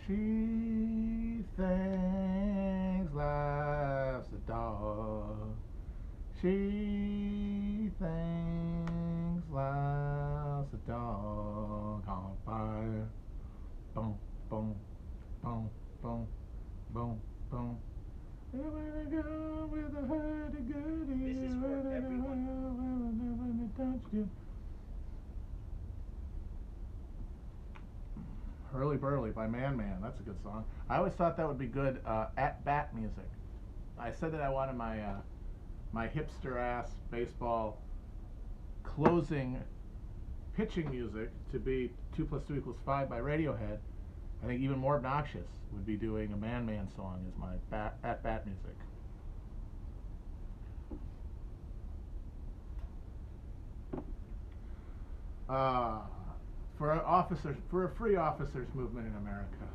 She thinks life's a dog. She thinks life's a dog on fire. Boom, boom, boom, boom, boom, boom. This is for everyone. Hurly Burly by Man Man. That's a good song. I always thought that would be good at bat music. I said that I wanted my hipster ass baseball closing pitching music to be 2 + 2 = 5 by Radiohead. I think even more obnoxious would be doing a Man Man song as my at bat music. For a free officers movement in America.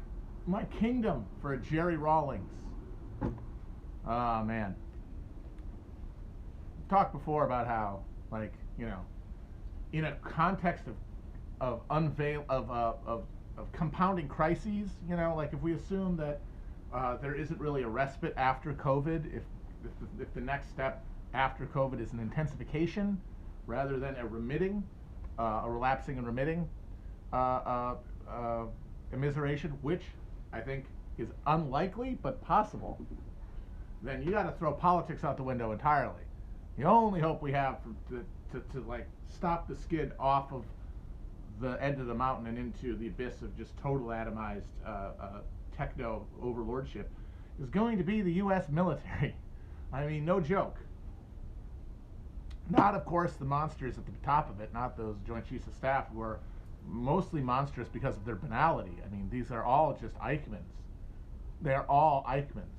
My kingdom for a Jerry Rawlings. Oh man. Talked before about how, like, in a context of compounding crises, like if we assume that there isn't really a respite after COVID, if the next step after COVID is an intensification rather than a relapsing and remitting immiseration, which I think is unlikely but possible, then you got to throw politics out the window entirely. The only hope we have to like stop the skid off of the end of the mountain and into the abyss of just total atomized techno overlordship is going to be the U.S. military. I mean, no joke. Not, of course, the monsters at the top of it, not those Joint Chiefs of Staff who are mostly monstrous because of their banality. I mean, these are all just Eichmanns. They're all Eichmanns.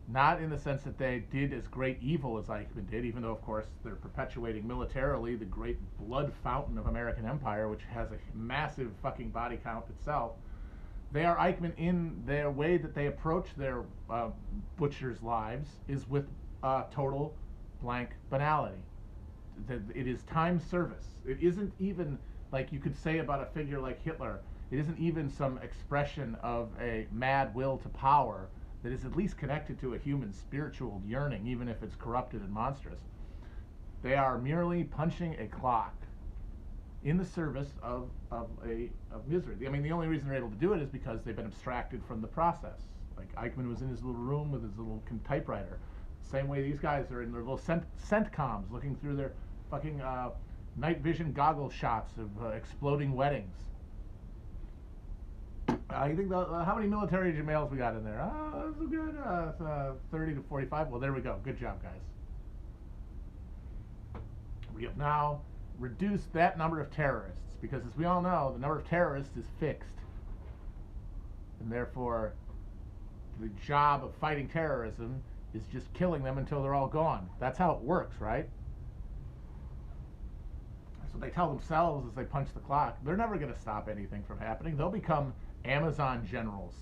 Not in the sense that they did as great evil as Eichmann did, even though, of course, they're perpetuating militarily the great blood fountain of American empire, which has a massive fucking body count itself. They are Eichmann in their way that they approach their butchers' lives is with total blank banality. It is time service. It isn't even, like you could say about a figure like Hitler, it isn't even some expression of a mad will to power that is at least connected to a human spiritual yearning, even if it's corrupted and monstrous. They are merely punching a clock in the service of misery. I mean, the only reason they're able to do it is because they've been abstracted from the process. Like Eichmann was in his little room with his little typewriter. Same way these guys are in their little scent comms, looking through their fucking night vision goggle shots of exploding weddings. You think how many military males we got in there? Oh, that's good. 30 to 45. Well, there we go. Good job, guys. We have now reduced that number of terrorists because, as we all know, the number of terrorists is fixed, and therefore, the job of fighting terrorism is just killing them until they're all gone. That's how it works, right? That's what they tell themselves as they punch the clock. They're never going to stop anything from happening. They'll become Amazon generals.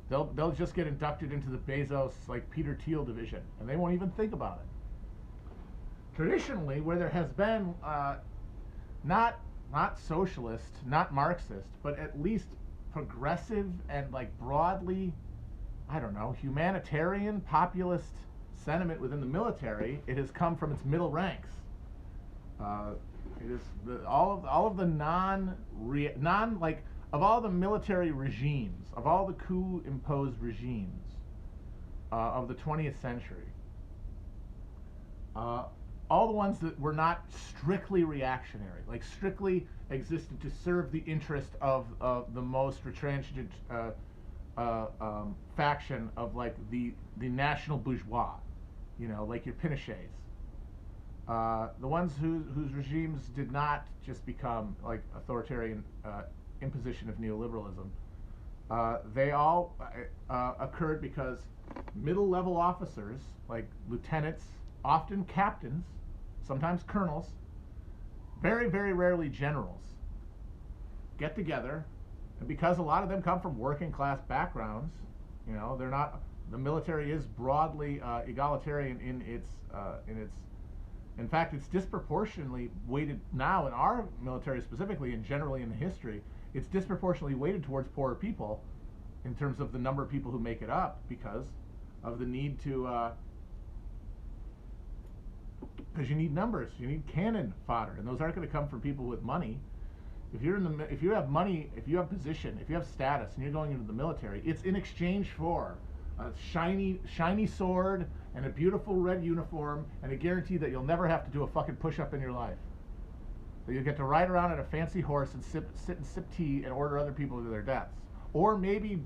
They'll just get inducted into the Bezos, like Peter Thiel division, and they won't even think about it. Traditionally, where there has been not socialist, not Marxist, but at least progressive and like broadly, I don't know, humanitarian, populist sentiment within the military, it has come from its middle ranks. It is all of the of all the military regimes, of all the coup-imposed regimes of the 20th century, all the ones that were not strictly reactionary, like strictly existed to serve the interest of the most retranchant faction of like the national bourgeois, like your Pinochets. The ones whose regimes did not just become like authoritarian imposition of neoliberalism, they all occurred because middle-level officers, like lieutenants, often captains, sometimes colonels, very, very rarely generals, get together, and because a lot of them come from working-class backgrounds, they're not. The military is broadly egalitarian in its. In fact, it's disproportionately weighted now in our military specifically, and generally in the history. it's disproportionately weighted towards poorer people in terms of the number of people who make it up because of the need to, because you need numbers, you need cannon fodder, and those aren't going to come from people with money. If you have money, if you have position, if you have status, and you're going into the military, it's in exchange for a shiny sword and a beautiful red uniform and a guarantee that you'll never have to do a fucking push-up in your life. That you get to ride around on a fancy horse and sit and sip tea and order other people to their deaths, or maybe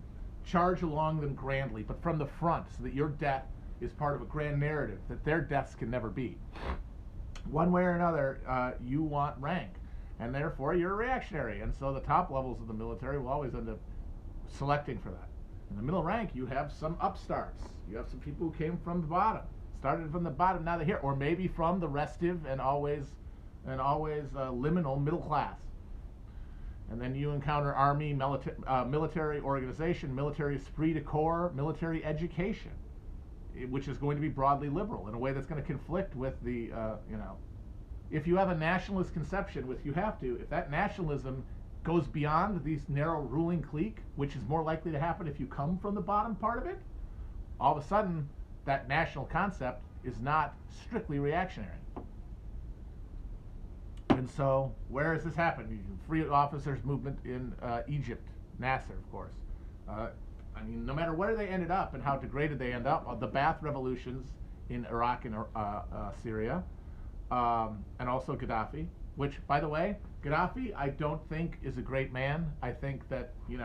charge along them grandly, but from the front, so that your death is part of a grand narrative that their deaths can never be. One way or another, you want rank, and therefore you're a reactionary, and so the top levels of the military will always end up selecting for that. In the middle rank, you have some upstarts. You have some people who came from the bottom, started from the bottom, now they're here, or maybe from the restive and always liminal middle class. And then you encounter army, military organization, military esprit de corps, military education, which is going to be broadly liberal in a way that's going to conflict with the, if you have a nationalist conception, which you have to, if that nationalism goes beyond these narrow ruling clique, which is more likely to happen if you come from the bottom part of it, all of a sudden that national concept is not strictly reactionary. And so, where has this happened? Free officers movement in Egypt, Nasser, of course. I mean, no matter where they ended up and how degraded they end up, the Ba'ath revolutions in Iraq and Syria, and also Gaddafi, which, by the way, Gaddafi, I don't think is a great man. I think that, he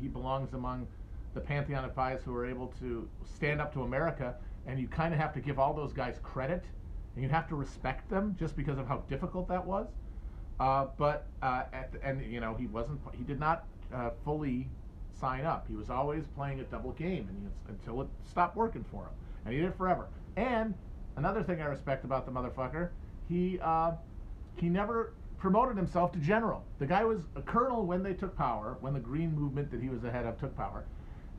belongs among the pantheon of guys who are able to stand up to America, and you kind of have to give all those guys credit, and you have to respect them just because of how difficult that was. But at the end, he did not fully sign up. He was always playing a double game, and until it stopped working for him, and he did it forever. And another thing I respect about the motherfucker, he never promoted himself to general. The guy was a colonel when they took power, when the Green movement that he was the head of took power,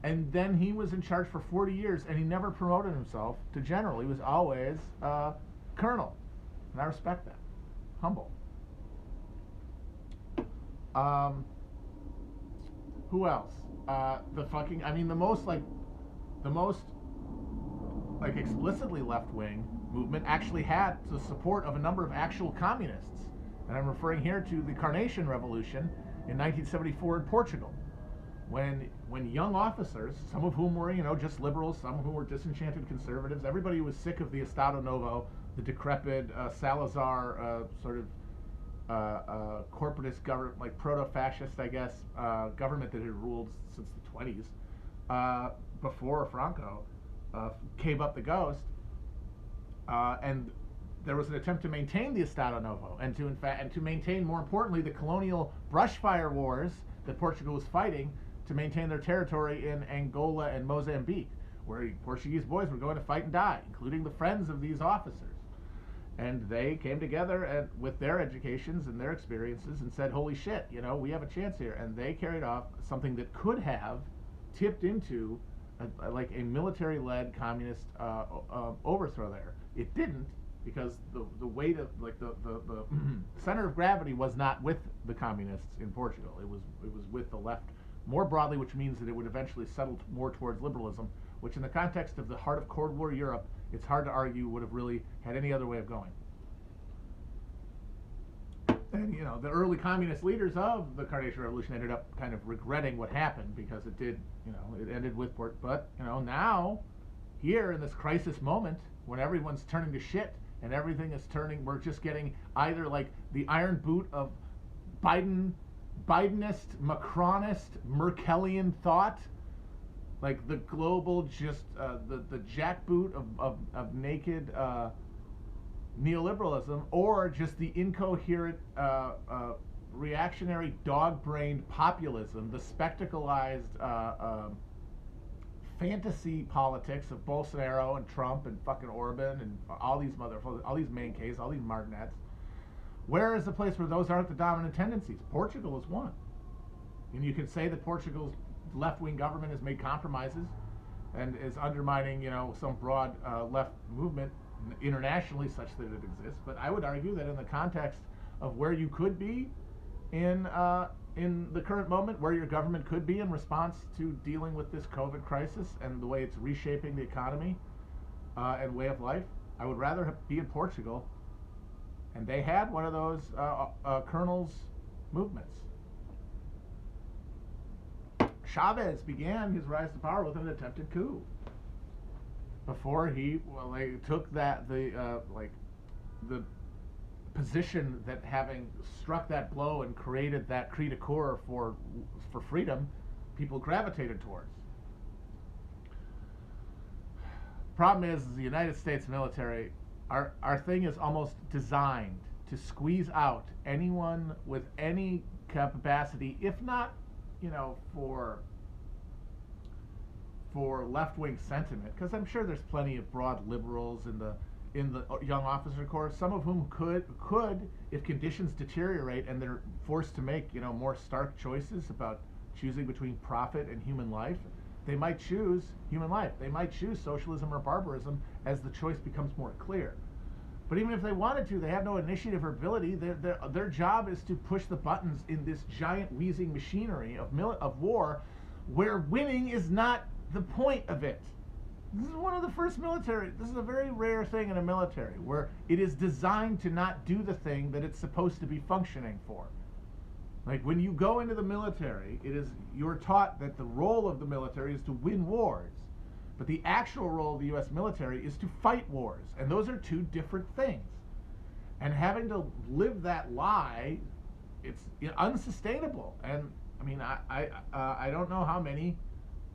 and then he was in charge for 40 years, and he never promoted himself to general. He was always colonel, and I respect that. Humble. Who else? The most explicitly left-wing movement actually had the support of a number of actual communists, and I'm referring here to the Carnation Revolution in 1974 in Portugal, when young officers, some of whom were just liberals, some of whom were disenchanted conservatives, everybody was sick of the Estado Novo, the decrepit Salazar corporatist government, like proto-fascist, I guess, government that had ruled since the 20s, before Franco came up the ghost, and there was an attempt to maintain the Estado Novo, and to maintain, more importantly, the colonial brushfire wars that Portugal was fighting to maintain their territory in Angola and Mozambique, where Portuguese boys were going to fight and die, including the friends of these officers. And they came together with their educations and their experiences and said, holy shit, we have a chance here. And they carried off something that could have tipped into a military-led communist overthrow there. It didn't, because the weight of the center of gravity was not with the communists in Portugal. It was with the left more broadly, which means that it would eventually settle more towards liberalism, which in the context of the heart of Cold War Europe, it's hard to argue would have really had any other way of going. And the early communist leaders of the Carnation Revolution ended up kind of regretting what happened, because it did, it ended with port. But now, here in this crisis moment, when everyone's turning to shit and everything is turning, we're just getting either like the iron boot of Bidenist, Macronist, Merkelian thought, like the global, just the jackboot of naked neoliberalism, or just the incoherent reactionary dog-brained populism, the spectacleized fantasy politics of Bolsonaro and Trump and fucking Orban and all these motherfuckers, all these Mancays, all these martinets. Where is the place where those aren't the dominant tendencies? Portugal is one. And you can say that Portugal's left-wing government has made compromises and is undermining, some broad left movement internationally such that it exists. But I would argue that in the context of where you could be in in the current moment, where your government could be in response to dealing with this COVID crisis and the way it's reshaping the economy and way of life. I would rather be in Portugal, and they had one of those colonels' movements. Chavez began his rise to power with an attempted coup. Before he took the position that, having struck that blow and created that cri de coeur for freedom, people gravitated towards. Problem is the United States military, our thing is almost designed to squeeze out anyone with any capacity, if not, for left-wing sentiment, because I'm sure there's plenty of broad liberals in the young officer corps, some of whom could, if conditions deteriorate and they're forced to make, more stark choices about choosing between profit and human life, they might choose human life. They might choose socialism or barbarism as the choice becomes more clear. But even if they wanted to, they have no initiative or ability. Their job is to push the buttons in this giant wheezing machinery of war, where winning is not the point of it. This is one of the first military. This is a very rare thing in a military where it is designed to not do the thing that it's supposed to be functioning for. Like when you go into the military, you're taught that the role of the military is to win wars, but the actual role of the U.S. military is to fight wars, and those are two different things. And having to live that lie, it's unsustainable. And I mean, I don't know how many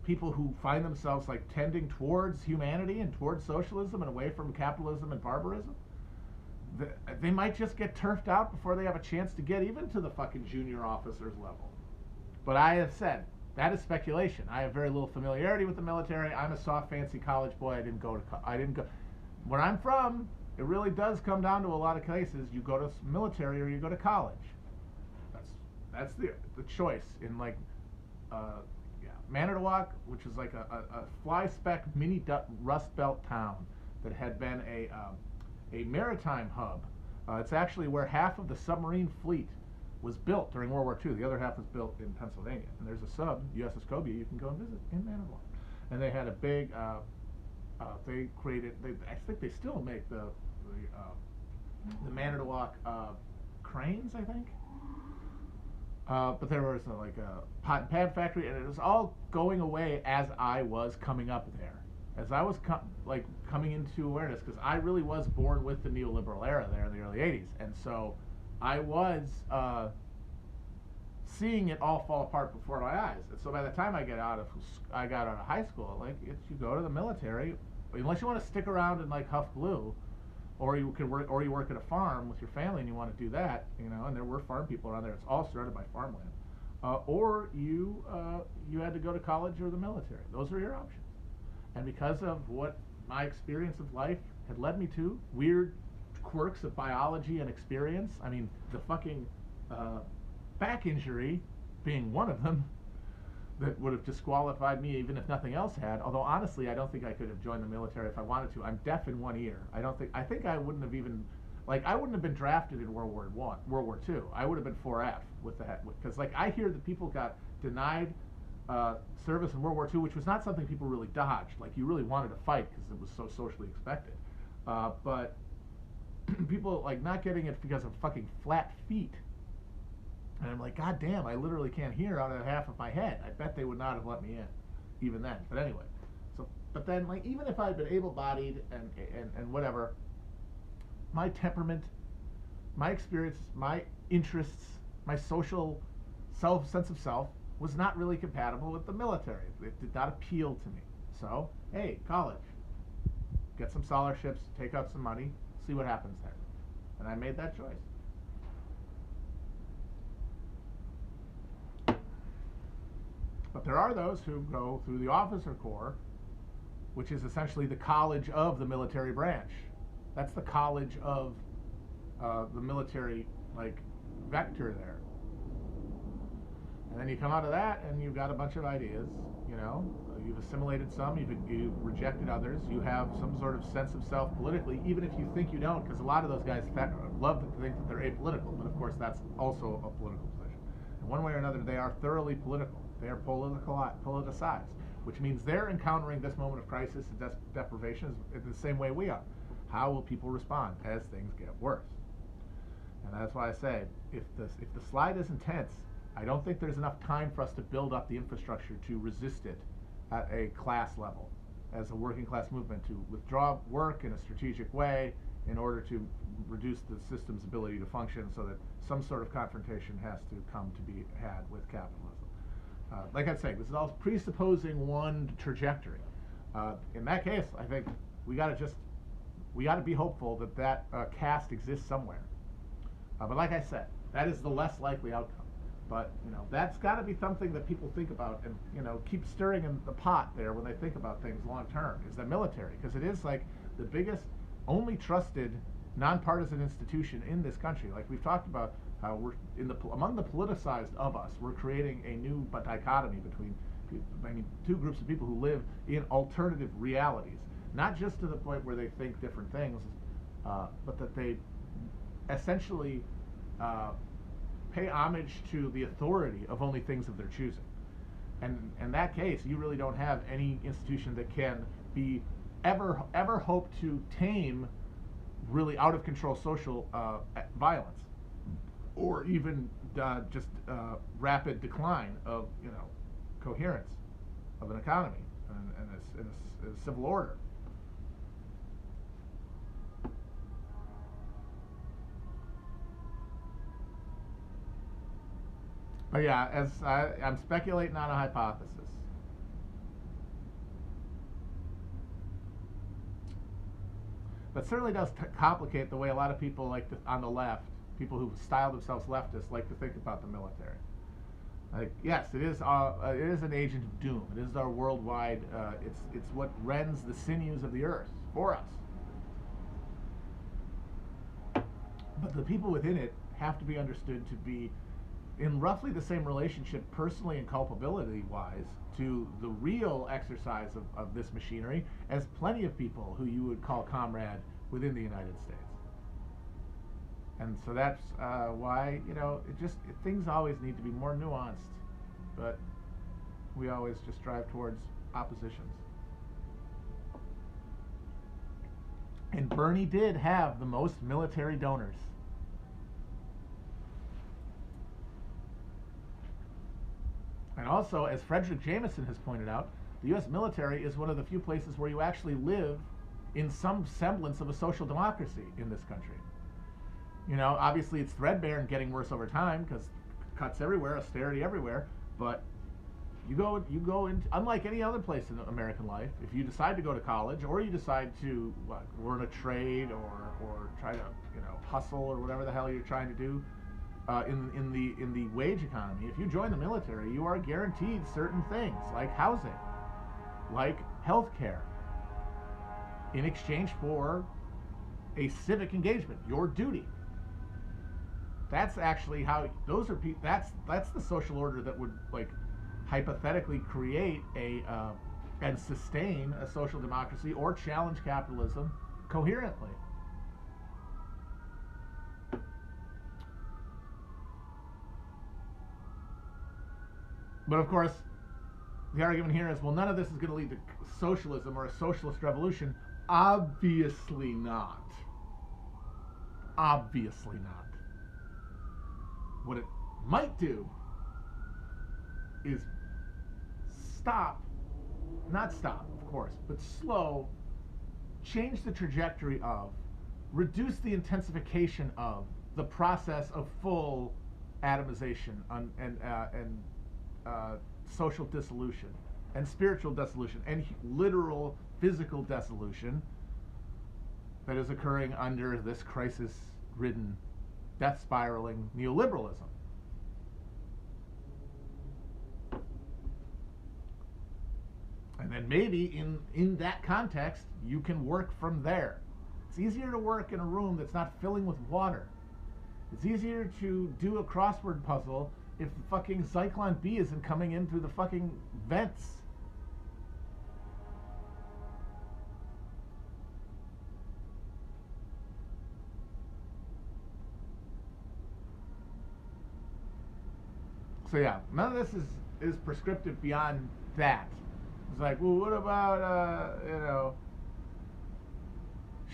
people who find themselves like tending towards humanity and towards socialism and away from capitalism and barbarism, they might just get turfed out before they have a chance to get even to the fucking junior officers level. But I have said, that is speculation. I have very little familiarity with the military. I'm a soft, fancy college boy. I didn't go. Where I'm from, it really does come down to a lot of cases. You go to military or you go to college. That's the choice in Manitowoc, which is like a fly-speck mini Rust Belt town that had been a maritime hub. It's actually where half of the submarine fleet was built during World War II. The other half was built in Pennsylvania. And there's a sub, USS Cobia, you can go and visit in Manitowoc. And they had a big, they created, I think they still make the Manitowoc cranes, I think. But there was a pot and pad factory, and it was all going away as I was coming up there. As I was coming into awareness, because I really was born with the neoliberal era there in the early 80s. And so I was seeing it all fall apart before my eyes. And so by the time I got out of high school, you go to the military, unless you want to stick around and huff glue, or you work at a farm with your family and you want to do that, and there were farm people around there. It's all surrounded by farmland. Or you had to go to college or the military. Those are your options. And because of what my experience of life had led me to, weird quirks of biology and experience, I mean, the fucking back injury being one of them, that would have disqualified me even if nothing else had. Although honestly, I don't think I could have joined the military if I wanted to. I'm deaf in one ear. I think I wouldn't have even, I wouldn't have been drafted in World War II. I would have been 4F with that, because I hear that people got denied service in World War II, which was not something people really dodged. You really wanted to fight because it was so socially expected. But people not getting it because of fucking flat feet. And I'm like, God damn, I literally can't hear out of half of my head. I bet they would not have let me in, even then. But anyway, but then even if I'd been able-bodied and whatever, my temperament, my experience, my interests, my social sense of self was not really compatible with the military. It did not appeal to me. So, hey, college, get some scholarships, take out some money, see what happens there. And I made that choice. But there are those who go through the officer corps, which is essentially the college of the military branch. That's the college of the military vector there. And then you come out of that and you've got a bunch of ideas, you've assimilated some, you've rejected others, you have some sort of sense of self politically, even if you think you don't, because a lot of those guys love to think that they're apolitical, but of course that's also a political position. And one way or another, they are thoroughly political. They are politicized, which means they're encountering this moment of crisis and deprivation in the same way we are. How will people respond as things get worse? And that's why I say, if the slide is intense, I don't think there's enough time for us to build up the infrastructure to resist it at a class level, as a working class movement, to withdraw work in a strategic way in order to reduce the system's ability to function, so that some sort of confrontation has to come to be had with capitalism. Like I say, this is all presupposing one trajectory. In that case, I think we got to be hopeful that cast exists somewhere. But like I said, that is the less likely outcome. But that's got to be something that people think about, and keep stirring in the pot there when they think about things long term. Is the military, because it is like the biggest, only trusted, nonpartisan institution in this country. Like we've talked about, how we're among the politicized of us, we're creating a new dichotomy between, two groups of people who live in alternative realities, not just to the point where they think different things, but that they essentially pay homage to the authority of only things of their choosing. And in that case, you really don't have any institution that can be ever hope to tame really out of control social violence, or even just rapid decline of coherence of an economy and a civil order. But yeah, as I'm speculating on a hypothesis. But certainly does complicate the way a lot of people on the left, people who style themselves leftists, like to think about the military. Like, yes, it is an agent of doom. It is our worldwide. It's what rends the sinews of the earth for us. But the people within it have to be understood to be in roughly the same relationship, personally and culpability-wise, to the real exercise of this machinery as plenty of people who you would call comrade within the United States. And so that's why, things always need to be more nuanced, but we always just drive towards oppositions. And Bernie did have the most military donors. And also, as Frederick Jameson has pointed out, the U.S. military is one of the few places where you actually live in some semblance of a social democracy in this country. Obviously it's threadbare and getting worse over time because cuts everywhere, austerity everywhere, but you go in, unlike any other place in American life, if you decide to go to college, or you decide to learn a trade, or try to hustle, or whatever the hell you're trying to do, in the wage economy, if you join the military, you are guaranteed certain things like housing, like health care, in exchange for a civic engagement, your duty. That's actually how those are. That's the social order that would hypothetically create and sustain a social democracy or challenge capitalism coherently. But of course, the argument here is, well, none of this is going to lead to socialism or a socialist revolution. Obviously not. Obviously not. What it might do is not stop, of course, but slow, change the trajectory of, reduce the intensification of the process of full atomization and social dissolution and spiritual dissolution and literal physical dissolution that is occurring under this crisis-ridden, death-spiraling neoliberalism. And then maybe in that context, you can work from there. It's easier to work in a room that's not filling with water. It's easier to do a crossword puzzle if the fucking Zyklon B isn't coming in through the fucking vents. So yeah, none of this is prescriptive beyond that. It's like, well, what about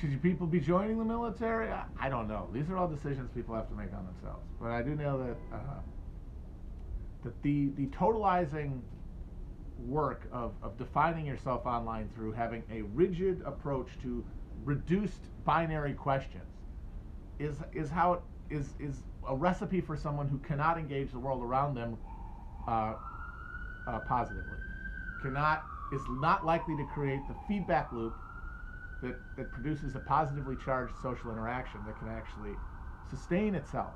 should you people be joining the military? I don't know. These are all decisions people have to make on themselves. But I do know that the totalizing work of defining yourself online through having a rigid approach to reduced binary questions is a recipe for someone who cannot engage the world around them positively. Is not likely to create the feedback loop that produces a positively charged social interaction that can actually sustain itself.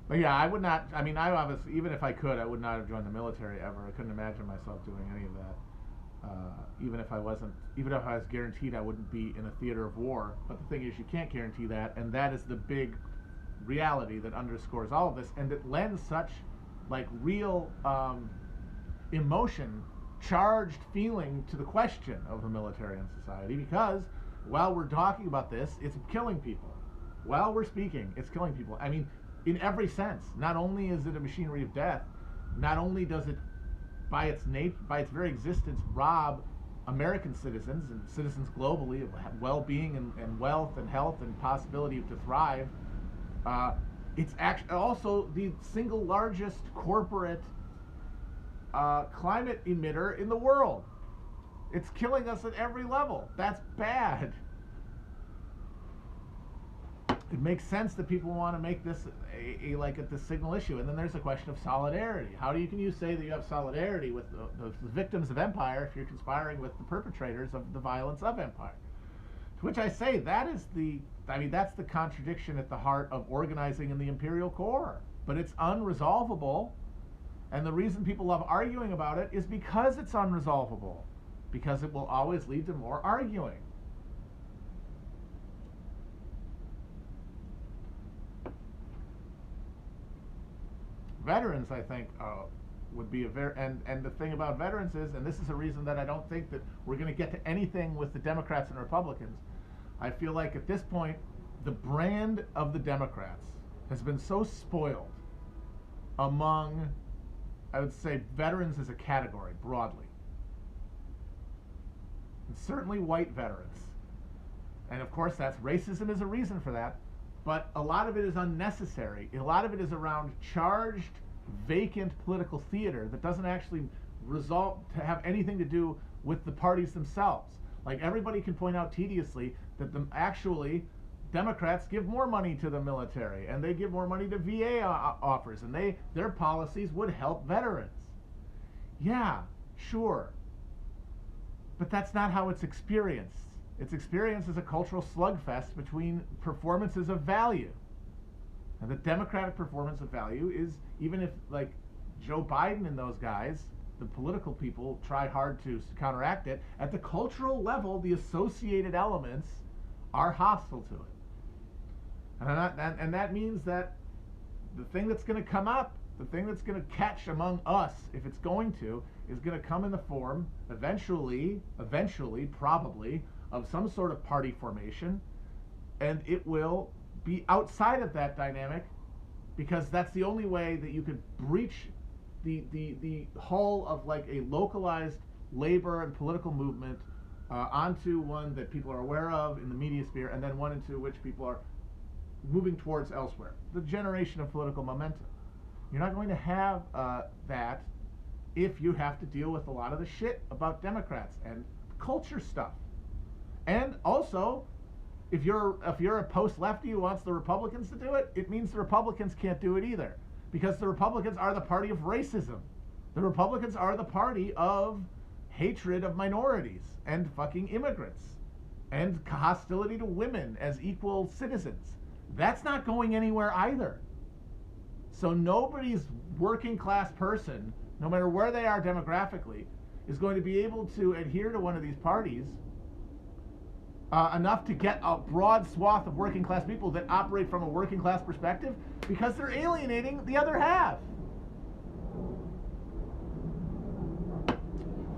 But yeah, I would not. I mean, I obviously, even if I could, I would not have joined the military ever. I couldn't imagine myself doing any of that. Even if I was guaranteed I wouldn't be in a theater of war. But the thing is, you can't guarantee that, and that is the big reality that underscores all of this, and it lends such like real emotion, charged feeling to the question of the military and society. Because while we're talking about this, it's killing people. While we're speaking, it's killing people. I mean, in every sense. Not only is it a machinery of death, not only does it, by its very existence, rob American citizens and citizens globally of well-being and wealth and health and possibility to thrive. It's actually also the single largest corporate climate emitter in the world. It's killing us at every level. That's bad. It makes sense that people want to make this a signal issue, and then there's a question of solidarity. How can you say that you have solidarity with the victims of empire if you're conspiring with the perpetrators of the violence of empire? To which I say that's the contradiction at the heart of organizing in the imperial core. But it's unresolvable, and the reason people love arguing about it is because it's unresolvable, because it will always lead to more arguing. Veterans, I think, would be and the thing about veterans is, and this is a reason that I don't think that we're going to get to anything with the Democrats and Republicans. I feel like at this point, the brand of the Democrats has been so spoiled among, I would say, veterans as a category, broadly. And certainly white veterans. And of course, racism is a reason for that. But a lot of it is unnecessary. A lot of it is around charged, vacant political theater that doesn't actually have anything to do with the parties themselves. Like, everybody can point out tediously that actually Democrats give more money to the military, and they give more money to VA offers, and their policies would help veterans. Yeah, sure. But that's not how it's experienced. It's experienced as a cultural slugfest between performances of value. And the Democratic performance of value is, even if, like, Joe Biden and those guys, the political people, try hard to counteract it, at the cultural level, the associated elements are hostile to it. And that means that the thing that's going to come up, the thing that's going to catch among us, if it's going to, is going to come in the form, eventually, probably, of some sort of party formation, and it will be outside of that dynamic, because that's the only way that you could breach the hull of like a localized labor and political movement onto one that people are aware of in the media sphere, and then one into which people are moving towards elsewhere. The generation of political momentum. You're not going to have that if you have to deal with a lot of the shit about Democrats and culture stuff. And also, if you're a post-lefty who wants the Republicans to do it, it means the Republicans can't do it either. Because the Republicans are the party of racism. The Republicans are the party of hatred of minorities and fucking immigrants and hostility to women as equal citizens. That's not going anywhere either. So nobody's working class person, no matter where they are demographically, is going to be able to adhere to one of these parties enough to get a broad swath of working class people that operate from a working class perspective, because they're alienating the other half.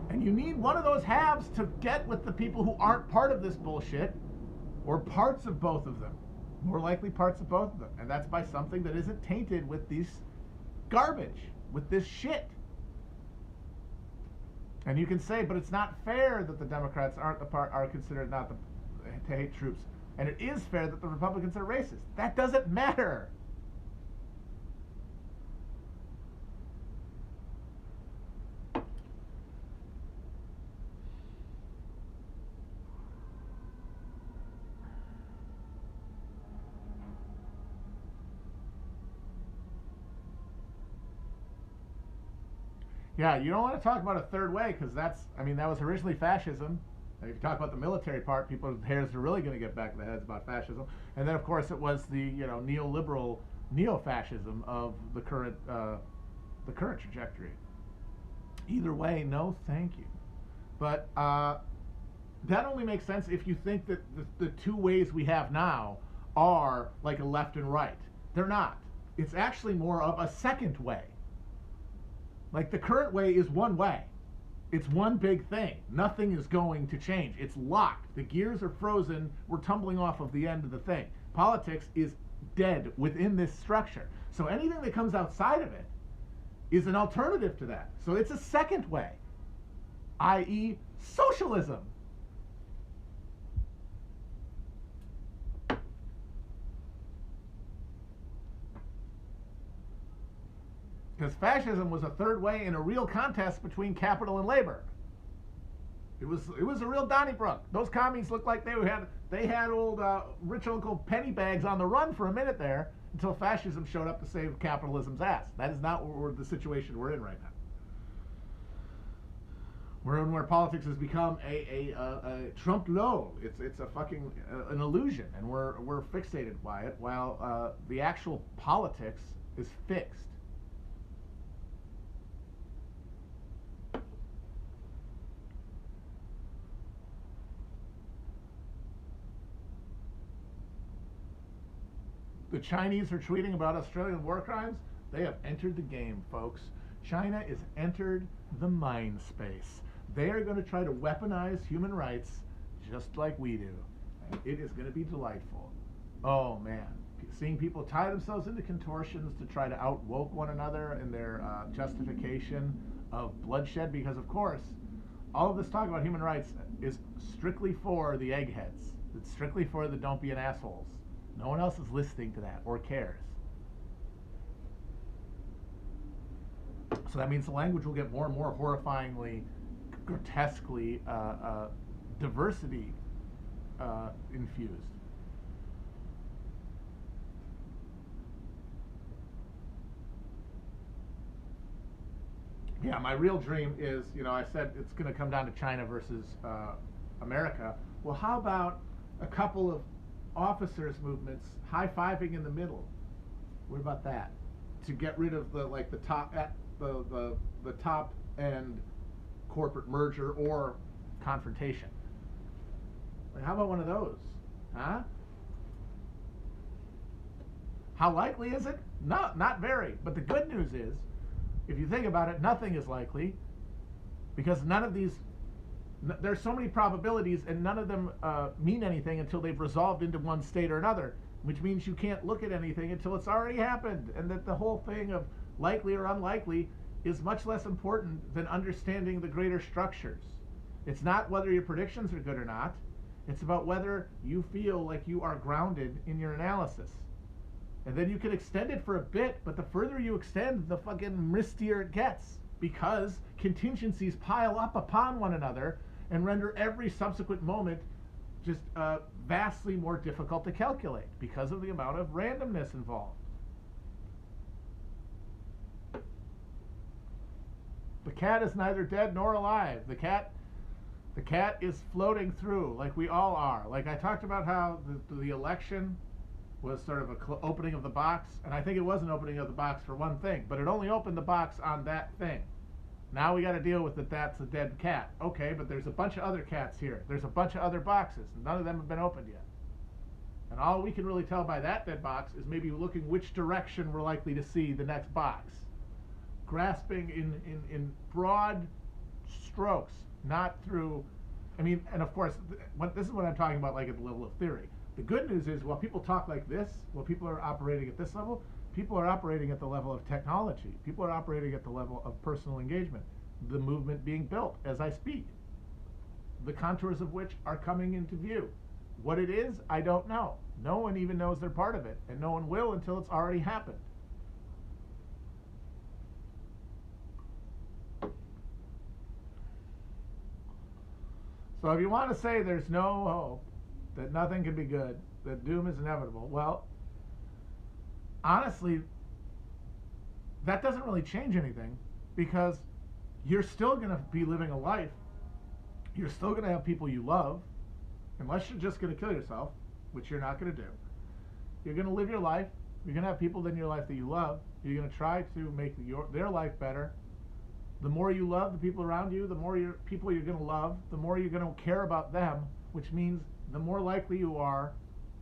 And you need one of those halves to get with the people who aren't part of this bullshit, or parts of both of them. More likely parts of both of them. And that's by something that isn't tainted with these garbage, with this shit. And you can say, but it's not fair that the Democrats are considered not to hate troops. And it is fair that the Republicans are racist. That doesn't matter. Yeah, you don't want to talk about a third way, because that was originally fascism. And if you talk about the military part, people's hairs are really going to get back in the heads about fascism. And then, of course, it was the neoliberal neo-fascism of the current trajectory. Either way, no, thank you. But that only makes sense if you think that the two ways we have now are like a left and right. They're not. It's actually more of a second way. Like, the current way is one way. It's one big thing. Nothing is going to change. It's locked. The gears are frozen. We're tumbling off of the end of the thing. Politics is dead within this structure. So anything that comes outside of it is an alternative to that. So it's a second way, i.e., socialism. Because fascism was a third way in a real contest between capital and labor. It was a real Donnybrook. Those commies looked like they had old rich Uncle Pennybags on the run for a minute there, until fascism showed up to save capitalism's ass. That is not the situation we're in right now. We're in where politics has become a Trump low. It's a fucking an illusion, and we're fixated by it, while the actual politics is fixed. The Chinese are tweeting about Australian war crimes. They have entered the game, folks. China has entered the mind space. They are going to try to weaponize human rights just like we do. And it is going to be delightful. Oh, man. Seeing people tie themselves into contortions to try to outwoke one another in their justification of bloodshed, because, of course, all of this talk about human rights is strictly for the eggheads. It's strictly for the don't be an assholes. No one else is listening to that or cares. So that means the language will get more and more horrifyingly, grotesquely diversity infused. Yeah, my real dream is, I said it's going to come down to China versus America. Well, how about a couple of officers' movements high-fiving in the middle? What about that? To get rid of the top end corporate merger or confrontation. Like, how about one of those? Huh? How likely is it? No, not very. But the good news is, if you think about it, nothing is likely, because none of these, there's so many probabilities, and none of them mean anything until they've resolved into one state or another, which means you can't look at anything until it's already happened, and that the whole thing of likely or unlikely is much less important than understanding the greater structures. It's not whether your predictions are good or not. It's about whether you feel like you are grounded in your analysis. And then you can extend it for a bit, but the further you extend, the fucking mistier it gets, because contingencies pile up upon one another and render every subsequent moment just vastly more difficult to calculate because of the amount of randomness involved. The cat is neither dead nor alive. The cat is floating through, like we all are. Like I talked about how the election was sort of a opening of the box, and I think it was an opening of the box for one thing, but it only opened the box on that thing. Now we got to deal with that that's a dead cat. Okay, but there's a bunch of other cats here. There's a bunch of other boxes. None of them have been opened yet. And all we can really tell by that dead box is maybe looking which direction we're likely to see the next box. Grasping in broad strokes, not through, I mean, and of course, this is what I'm talking about, like at the level of theory. The good news is, while people talk like this, while people are operating at this level, people are operating at the level of technology. People are operating at the level of personal engagement. The movement being built as I speak. The contours of which are coming into view. What it is, I don't know. No one even knows they're part of it, and no one will until it's already happened. So if you want to say there's no hope, that nothing can be good, that doom is inevitable, well, honestly, that doesn't really change anything, because you're still going to be living a life. You're still going to have people you love, unless you're just going to kill yourself, which you're not going to do. You're going to live your life. You're going to have people in your life that you love. You're going to try to make their life better. The more you love the people around you, the more people you're going to love, the more you're going to care about them, which means the more likely you are,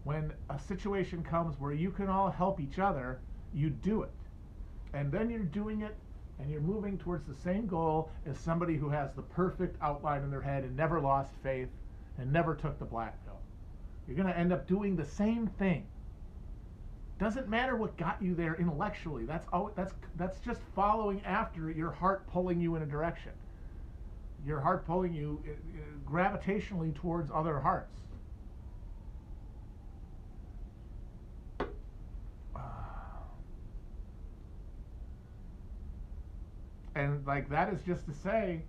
when a situation comes where you can all help each other, you do it. And then you're doing it, and you're moving towards the same goal as somebody who has the perfect outline in their head and never lost faith and never took the black pill. You're going to end up doing the same thing. Doesn't matter what got you there intellectually. That's just following after your heart pulling you in a direction. Your heart pulling you gravitationally towards other hearts. And like, that is just to say,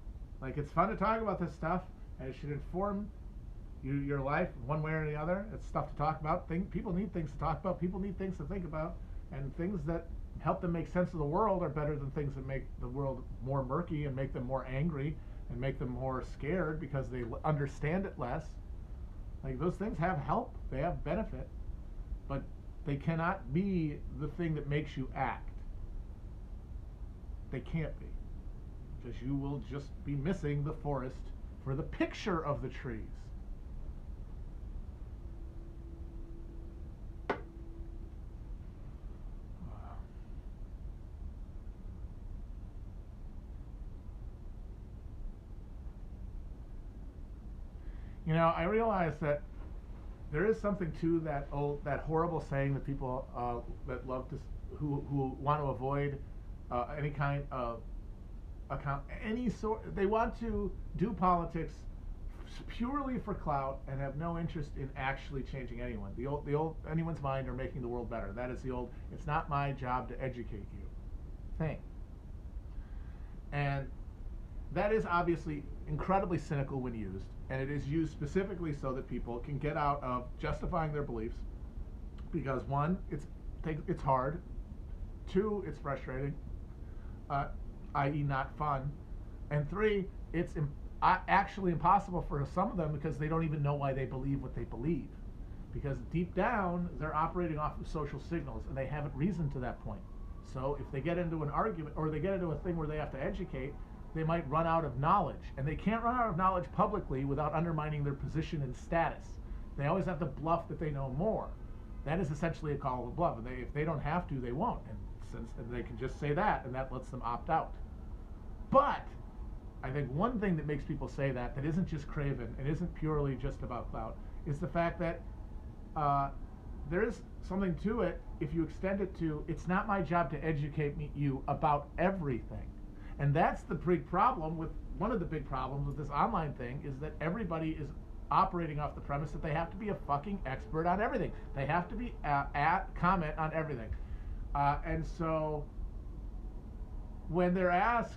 like, it's fun to talk about this stuff, and it should inform your life one way or the other. It's stuff to talk about. People need things to talk about. People need things to think about, and things that help them make sense of the world are better than things that make the world more murky and make them more angry and make them more scared because they understand it less. Like, those things have help. They have benefit, but they cannot be the thing that makes you act. They can't be, because you will just be missing the forest for the picture of the trees. You know, I realize that there is something to that horrible saying that people that love to, who want to avoid any kind of they want to do politics purely for clout and have no interest in actually changing anyone. The old anyone's mind or making the world better. That is the old, it's not my job to educate you thing. And that is obviously incredibly cynical when used, and it is used specifically so that people can get out of justifying their beliefs, because one, it's hard, two, it's frustrating, i.e. not fun, and three, it's actually impossible for some of them because they don't even know why they believe what they believe, because deep down they're operating off of social signals and they haven't reasoned to that point. So if they get into an argument or they get into a thing where they have to educate, they might run out of knowledge, and they can't run out of knowledge publicly without undermining their position and status. They always have to bluff that they know more. That is essentially a call of a bluff. And if they don't have to, they won't. And they can just say that, and that lets them opt out. But I think one thing that makes people say that isn't just craven and isn't purely just about clout, is the fact that there is something to it if you extend it to, it's not my job to educate you about everything. And that's the big problem with, one of the big problems with this online thing, is that everybody is operating off the premise that they have to be a fucking expert on everything. They have to be comment on everything. And so when they're asked,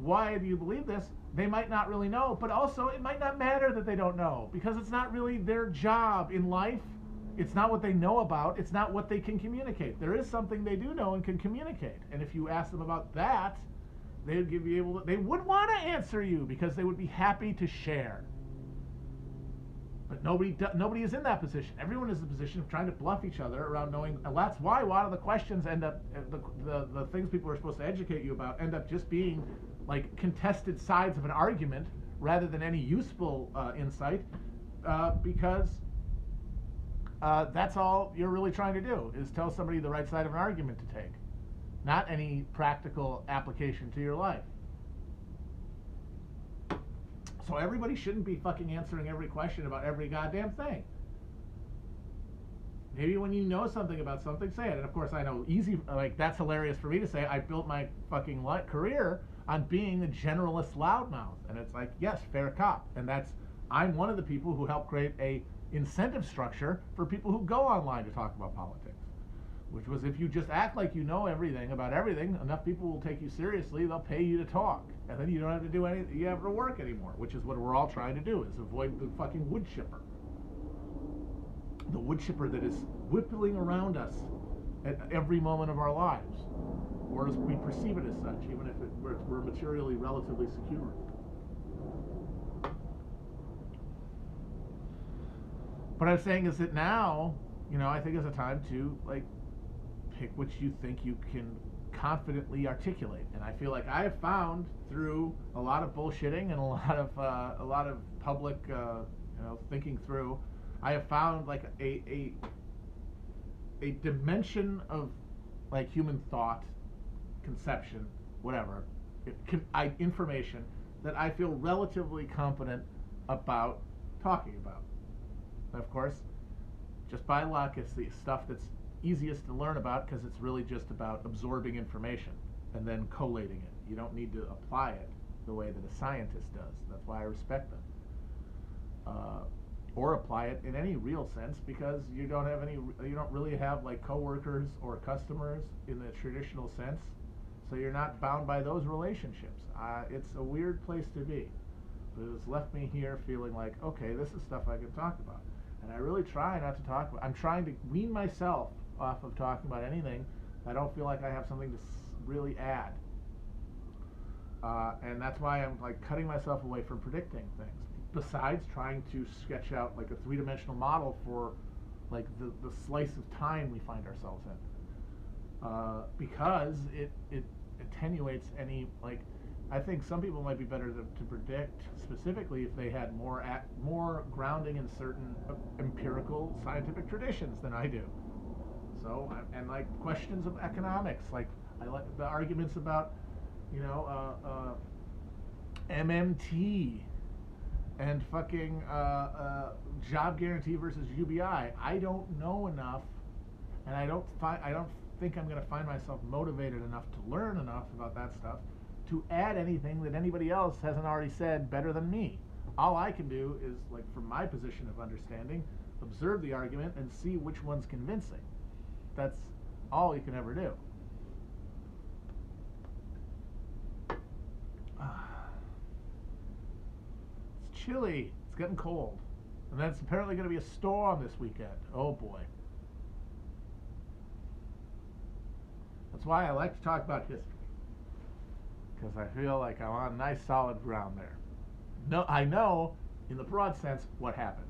why do you believe this? They might not really know, but also it might not matter that they don't know, because it's not really their job in life. It's not what they know about. It's not what they can communicate. There is something they do know and can communicate. And if you ask them about that, they would want to answer you because they would be happy to share. But nobody is in that position. Everyone is in the position of trying to bluff each other around knowing. And that's why a lot of the questions end up, the things people are supposed to educate you about end up just being like contested sides of an argument rather than any useful insight, because that's all you're really trying to do is tell somebody the right side of an argument to take, not any practical application to your life. So everybody shouldn't be fucking answering every question about every goddamn thing. Maybe when you know something about something, say it. And of course, I know that's hilarious for me to say. I built my fucking career on being a generalist loudmouth, and it's like, yes, fair cop. And I'm one of the people who helped create a incentive structure for people who go online to talk about politics, which was if you just act like you know everything about everything, enough people will take you seriously. They'll pay you to talk, and then you don't have to do anything. You have to work anymore, which is what we're all trying to do: is avoid the fucking wood chipper, the wood chipper that is whippling around us at every moment of our lives, or as we perceive it as such, even if we're materially relatively secure. What I'm saying is that now, I think is a time to pick what you think you can confidently articulate. And I feel like I have found through a lot of bullshitting and a lot of public thinking through, I have found a dimension of human thought, conception, whatever, information that I feel relatively competent about talking about. And of course, just by luck, it's the stuff that's easiest to learn about because it's really just about absorbing information and then collating it. You don't need to apply it the way that a scientist does. That's why I respect them. Or apply it in any real sense, because you don't really have coworkers or customers in the traditional sense, so you're not bound by those relationships. It's a weird place to be, but it's left me here feeling like, okay, this is stuff I can talk about. And I really try not to talk about. I'm trying to wean myself off of talking about anything I don't feel like I have something to really add. And that's why I'm cutting myself away from predicting things. Besides trying to sketch out a three-dimensional model for the slice of time we find ourselves in, because it attenuates any I think some people might be better to predict specifically if they had more grounding in certain empirical scientific traditions than I do. So and questions of economics, I like the arguments about MMT and fucking job guarantee versus UBI. I don't know enough, and I don't think I'm going to find myself motivated enough to learn enough about that stuff to add anything that anybody else hasn't already said better than me. All I can do is, from my position of understanding, observe the argument and see which one's convincing. That's all you can ever do. It's chilly. It's getting cold. And then it's apparently going to be a storm this weekend. Oh boy. That's why I like to talk about history, because I feel like I'm on nice solid ground there. No, I know, in the broad sense, what happened.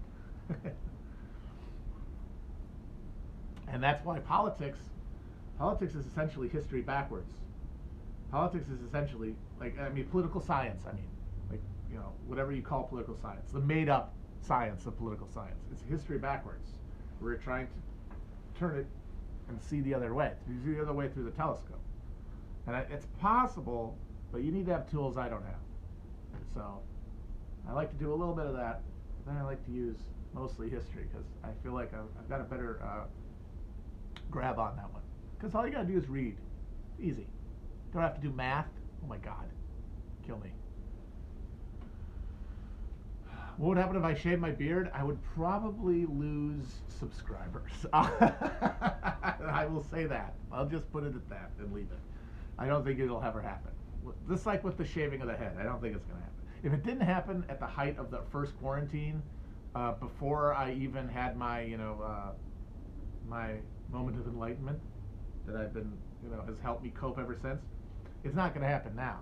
And that's why politics is essentially history backwards. Politics is essentially, political science, whatever you call political science, the made-up science of political science. It's history backwards. We're trying to turn it and see the other way. See the other way through the telescope. And it's possible, but you need to have tools I don't have. So I like to do a little bit of that, but then I like to use mostly history, because I feel like I've got a better grab on that one. Because all you gotta do is read. It's easy. Don't have to do math. Oh my God. Kill me. What would happen if I shaved my beard? I would probably lose subscribers. I will say that. I'll just put it at that and leave it. I don't think it'll ever happen. Just like with the shaving of the head, I don't think it's going to happen. If it didn't happen at the height of the first quarantine, before I even had my, my moment of enlightenment that I've been, has helped me cope ever since, it's not going to happen now.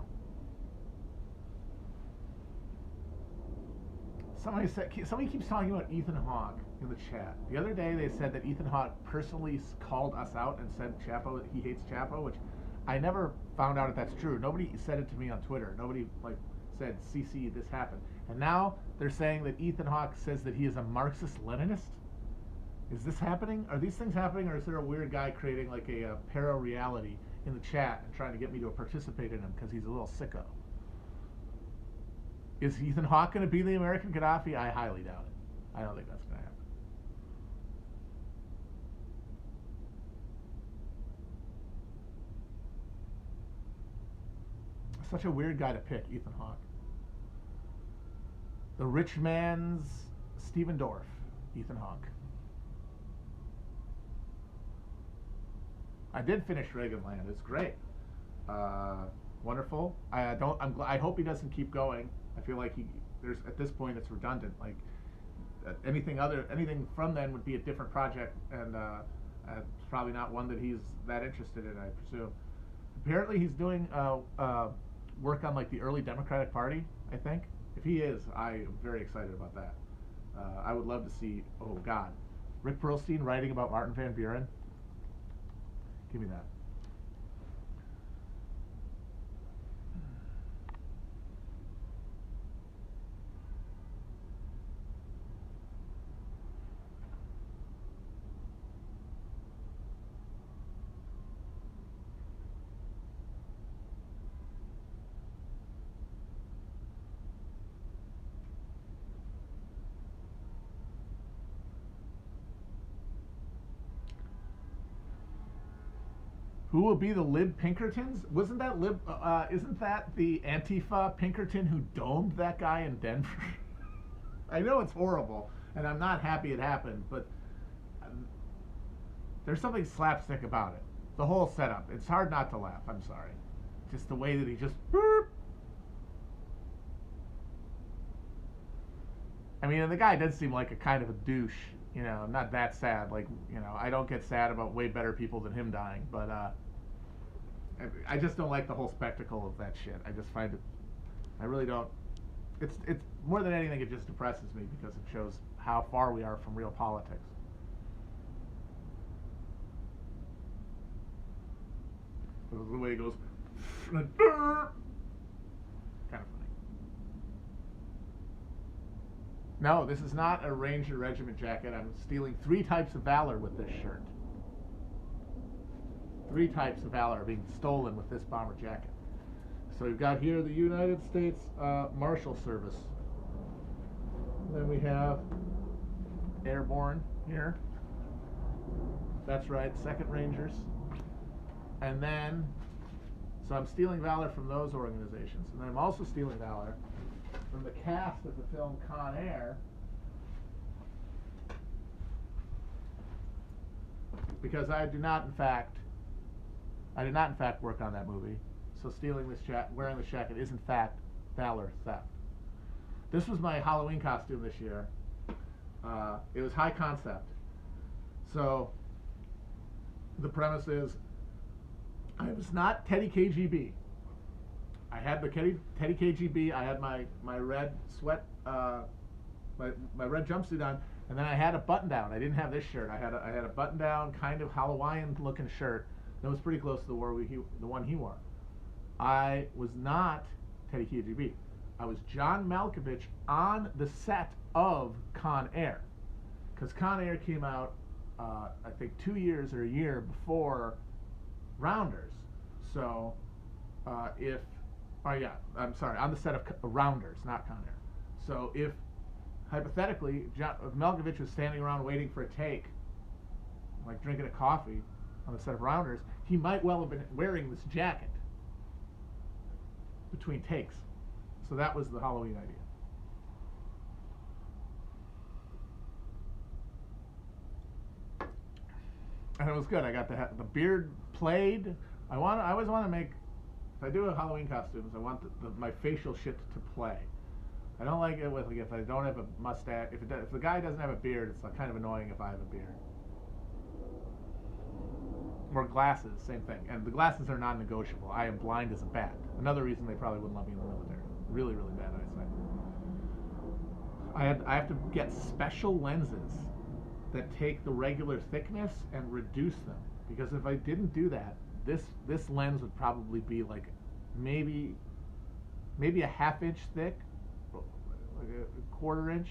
somebody keeps talking about Ethan Hawke in the chat. The other day they said that Ethan Hawke personally called us out and said Chapo, he hates Chapo, which I never found out if that's true. Nobody said it to me on Twitter. Nobody like said, CC, this happened. And now they're saying that Ethan Hawke says that he is a Marxist-Leninist. Is this happening? Are these things happening, or is there a weird guy creating like a para-reality in the chat and trying to get me to participate in him because he's a little sicko? Is Ethan Hawke going to be the American Gaddafi? I highly doubt it. I don't think that's going to happen. Such a weird guy to pick, Ethan Hawke. The rich man's Steven Dorff, Ethan Hawke. I did finish Reaganland. It's great, wonderful. I hope he doesn't keep going. I feel like there's at this point it's redundant. Like anything from then would be a different project, and it's probably not one that he's that interested in, I presume. Apparently, he's doing work on like the early Democratic Party. I think if he is, I am very excited about that. I would love to see. Oh God, Rick Perlstein writing about Martin Van Buren. Give me that. Who will be the Lib Pinkertons? Wasn't that isn't that the Antifa Pinkerton who domed that guy in Denver? I know it's horrible, and I'm not happy it happened, but there's something slapstick about it. The whole setup. It's hard not to laugh. I'm sorry. Just the way that he just... Boop. I mean, and the guy does seem like a kind of a douche. You know, I'm not that sad. Like, you know, I don't get sad about way better people than him dying, but I just don't like the whole spectacle of that shit. I just find it, I really don't. It's more than anything, it just depresses me because it shows how far we are from real politics. The way it goes, kind of funny. No, this is not a Ranger Regiment jacket. I'm stealing 3 types of valor with this shirt. 3 types of valor are being stolen with this bomber jacket. So we've got here the United States Marshal Service. Then we have Airborne here. That's right, 2nd Rangers. And then, so I'm stealing valor from those organizations. And then I'm also stealing valor from the cast of the film Con Air, because I did not in fact work on that movie. So stealing this wearing this jacket is in fact valor theft. This was my Halloween costume this year. It was high concept. So the premise is I was not Teddy KGB. I had the Teddy KGB. I had my red sweat, my red jumpsuit on, and then I had a button down. I didn't have this shirt. I had a button down kind of Halloween looking shirt that was pretty close to the one he wore. I was not Teddy KGB. I was John Malkovich on the set of Con Air, because Con Air came out I think 2 years or a year before Rounders. So I'm sorry, on the set of Rounders, not Con Air. So if hypothetically if Malkovich was standing around waiting for a take, like drinking a coffee on the set of Rounders, he might well have been wearing this jacket between takes. So that was the Halloween idea. And it was good. I got the beard played. I always want to make, if I do a Halloween costumes, I want my facial shit to play. I don't like it with, like, if I don't have a mustache. If the guy doesn't have a beard, it's like kind of annoying if I have a beard. Or glasses, same thing. And the glasses are non-negotiable. I am blind as a bat. Another reason they probably wouldn't let me in the military. Really, really bad eyesight. I have to get special lenses that take the regular thickness and reduce them, because if I didn't do that, this lens would probably be like maybe a half inch thick, like a quarter inch.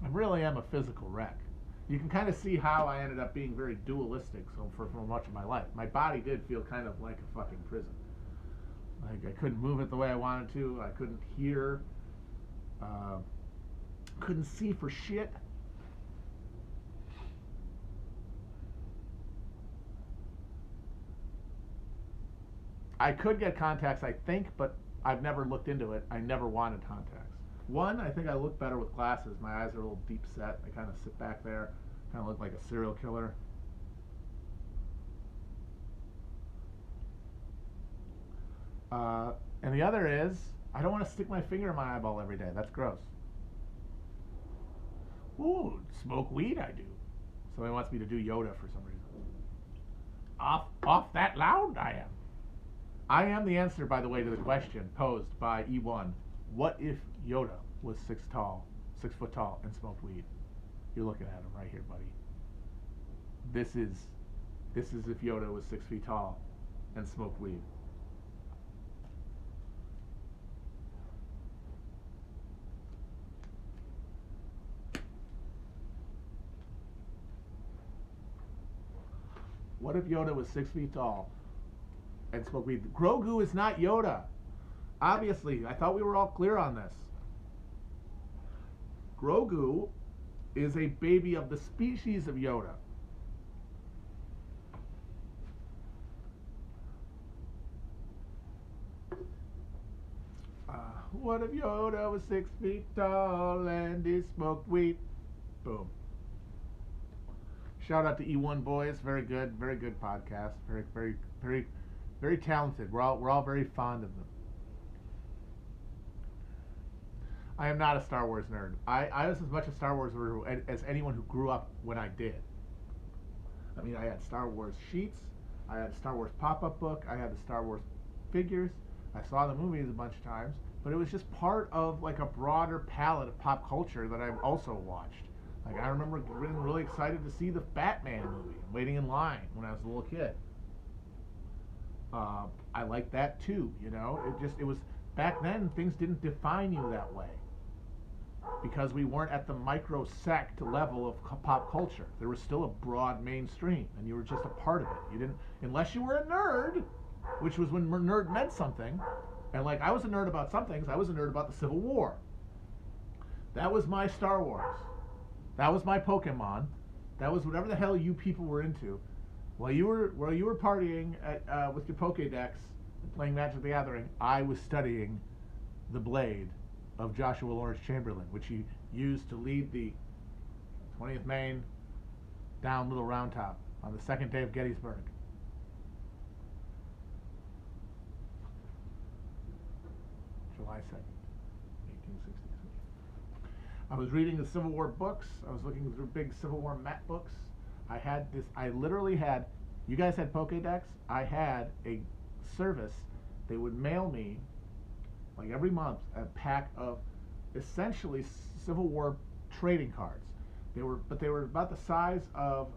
I really am a physical wreck. You can kind of see how I ended up being very dualistic for much of my life. My body did feel kind of like a fucking prison. Like I couldn't move it the way I wanted to. I couldn't hear. Couldn't see for shit. I could get contacts, I think, but I've never looked into it. I never wanted contacts. One, I think I look better with glasses. My eyes are a little deep set. I kind of sit back there, kind of look like a serial killer. And the other is, I don't want to stick my finger in my eyeball every day. That's gross. Ooh, smoke weed I do. Somebody wants me to do Yoda for some reason. Off that loud I am. I am the answer, by the way, to the question posed by E1. What if Yoda was 6 foot tall, and smoked weed? You're looking at him right here, buddy. This is if Yoda was 6 feet tall and smoked weed. What if Yoda was 6 feet tall and smoked weed? Grogu is not Yoda. Obviously, I thought we were all clear on this. Grogu is a baby of the species of Yoda. What if Yoda was 6 feet tall and he smoked weed? Boom. Shout out to E1 Boys. Very good podcast. Very talented. We're all very fond of them. I am not a Star Wars nerd. I was as much a Star Wars nerd as anyone who grew up when I did. I mean, I had Star Wars sheets. I had a Star Wars pop-up book. I had the Star Wars figures. I saw the movies a bunch of times. But it was just part of like a broader palette of pop culture that I've also watched. Like I remember being really excited to see the Batman movie, waiting in line when I was a little kid. I liked that too, you know. It was back then. Things didn't define you that way because we weren't at the microsect level of pop culture. There was still a broad mainstream, and you were just a part of it. You didn't, unless you were a nerd, which was when nerd meant something. And like I was a nerd about some things. I was a nerd about the Civil War. That was my Star Wars. That was my Pokemon. That was whatever the hell you people were into. While you were partying at, with your Pokédex and playing Magic the Gathering, I was studying the blade of Joshua Lawrence Chamberlain, which he used to lead the 20th Maine down Little Round Top on the second day of Gettysburg. July 2nd, 1863. I was reading the Civil War books. I was looking through big Civil War map books. I literally had, you guys had Pokédex? I had a service. They would mail me, like every month, a pack of essentially Civil War trading cards. They were about the size of,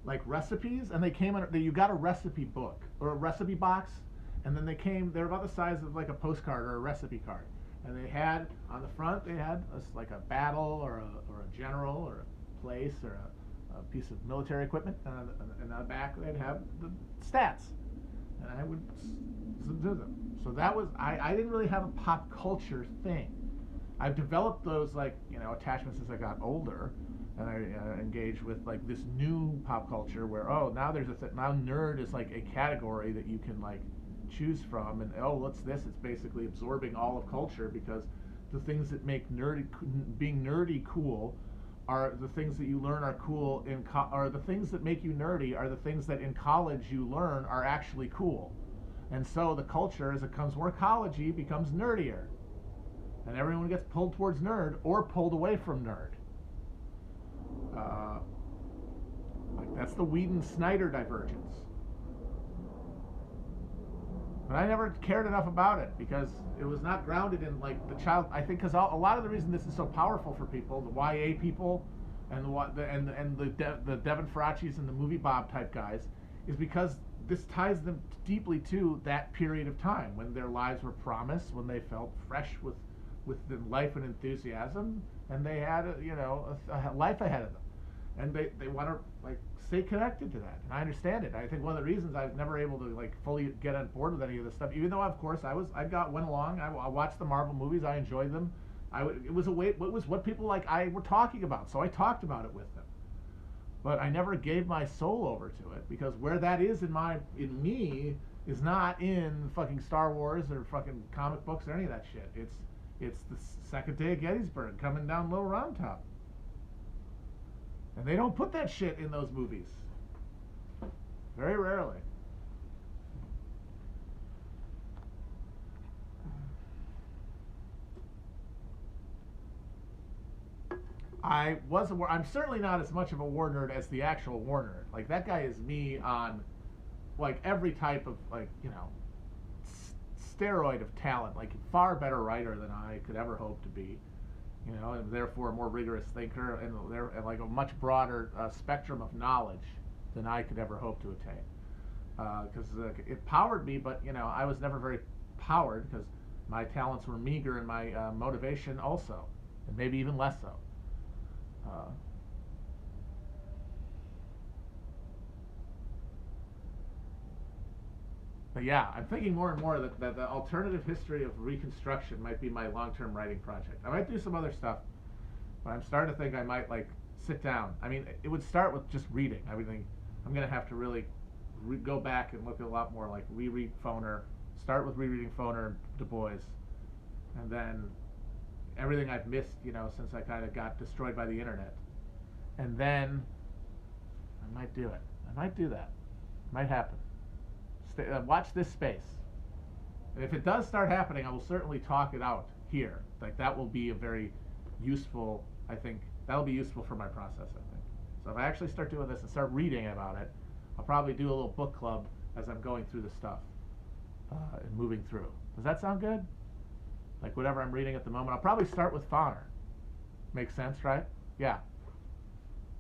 like recipes, and they came in, you got a recipe book, or a recipe box, and then they were about the size of like a postcard or a recipe card. And they had, on the front, they had like a battle or a general or a place or a piece of military equipment. And on the back, they'd have the stats. And I would do them. So that was, I didn't really have a pop culture thing. I've developed those, like, you know, attachments as I got older. And I engaged with like this new pop culture where, oh, now now nerd is like a category that you can like choose from, and oh, what's this? It's basically absorbing all of culture, because the things that make being nerdy cool are the things that you learn are cool are the things that make you nerdy are the things that in college you learn are actually cool. And so the culture, as it becomes more college-y, becomes nerdier, and everyone gets pulled towards nerd or pulled away from nerd. Like that's the Whedon-Snyder divergence. But I never cared enough about it because it was not grounded in like the child. I think because a lot of the reason this is so powerful for people, the YA people, and the Devin Faracis and the movie Bob type guys, is because this ties them deeply to that period of time when their lives were promised, when they felt fresh with the life and enthusiasm, and they had a life ahead of them, and they want to like stay connected to that, and I understand it. I think one of the reasons I was never able to like fully get on board with any of this stuff, even though of course went along. I watched the Marvel movies, I enjoyed them. It was what people like I were talking about, so I talked about it with them. But I never gave my soul over to it because where that is in me is not in fucking Star Wars or fucking comic books or any of that shit. It's the second day of Gettysburg coming down Little Round Top. And they don't put that shit in those movies. Very rarely. I'm certainly not as much of a war nerd as the actual war nerd. Like that guy is me on like every type of like, steroid of talent, like far better writer than I could ever hope to be, and therefore a more rigorous thinker and like a much broader spectrum of knowledge than I could ever hope to attain. Because it powered me, but I was never very powered because my talents were meager and my motivation also, and maybe even less so. But yeah, I'm thinking more and more that the alternative history of Reconstruction might be my long-term writing project. I might do some other stuff, but I'm starting to think I might like sit down. I mean, it would start with just reading. I would think I'm going to have to really go back and look at a lot more, like reread Foner, start with rereading Foner and Du Bois, and then everything I've missed, since I kind of got destroyed by the internet. And then I might do it. I might do that. It might happen. Watch this space. And if it does start happening, I will certainly talk it out here. Like that will be a very useful, I think, that'll be useful for my process, I think. So if I actually start doing this and start reading about it, I'll probably do a little book club as I'm going through the stuff and moving through. Does that sound good? Like whatever I'm reading at the moment. I'll probably start with Foner. Makes sense, right? Yeah.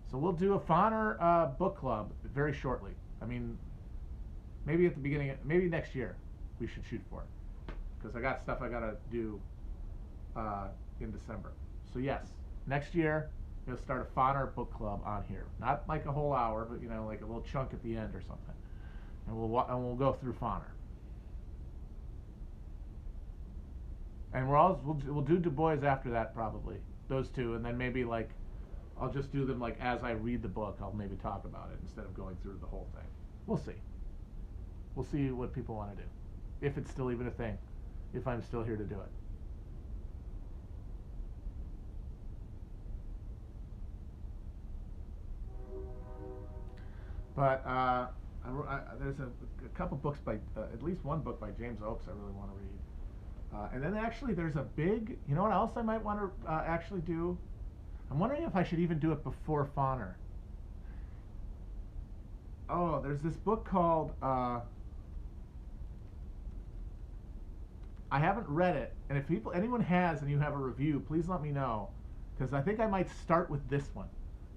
So we'll do a Foner book club very shortly. I mean, maybe at the beginning, maybe next year we should shoot for it. Because I got stuff I got to do in December. So yes, next year we'll start a Foner book club on here. Not like a whole hour, but like a little chunk at the end or something. And we'll go through Foner. And we'll do Du Bois after that probably, those two, and then maybe like I'll just do them like as I read the book. I'll maybe talk about it instead of going through the whole thing. We'll see. We'll see what people want to do, if it's still even a thing, if I'm still here to do it. But there's a couple books by at least one book by James Oakes I really want to read. And then actually there's a big, you know what else I might want to actually do? I'm wondering if I should even do it before Foner. Oh, there's this book called, I haven't read it, and if anyone has and you have a review, please let me know, because I think I might start with this one.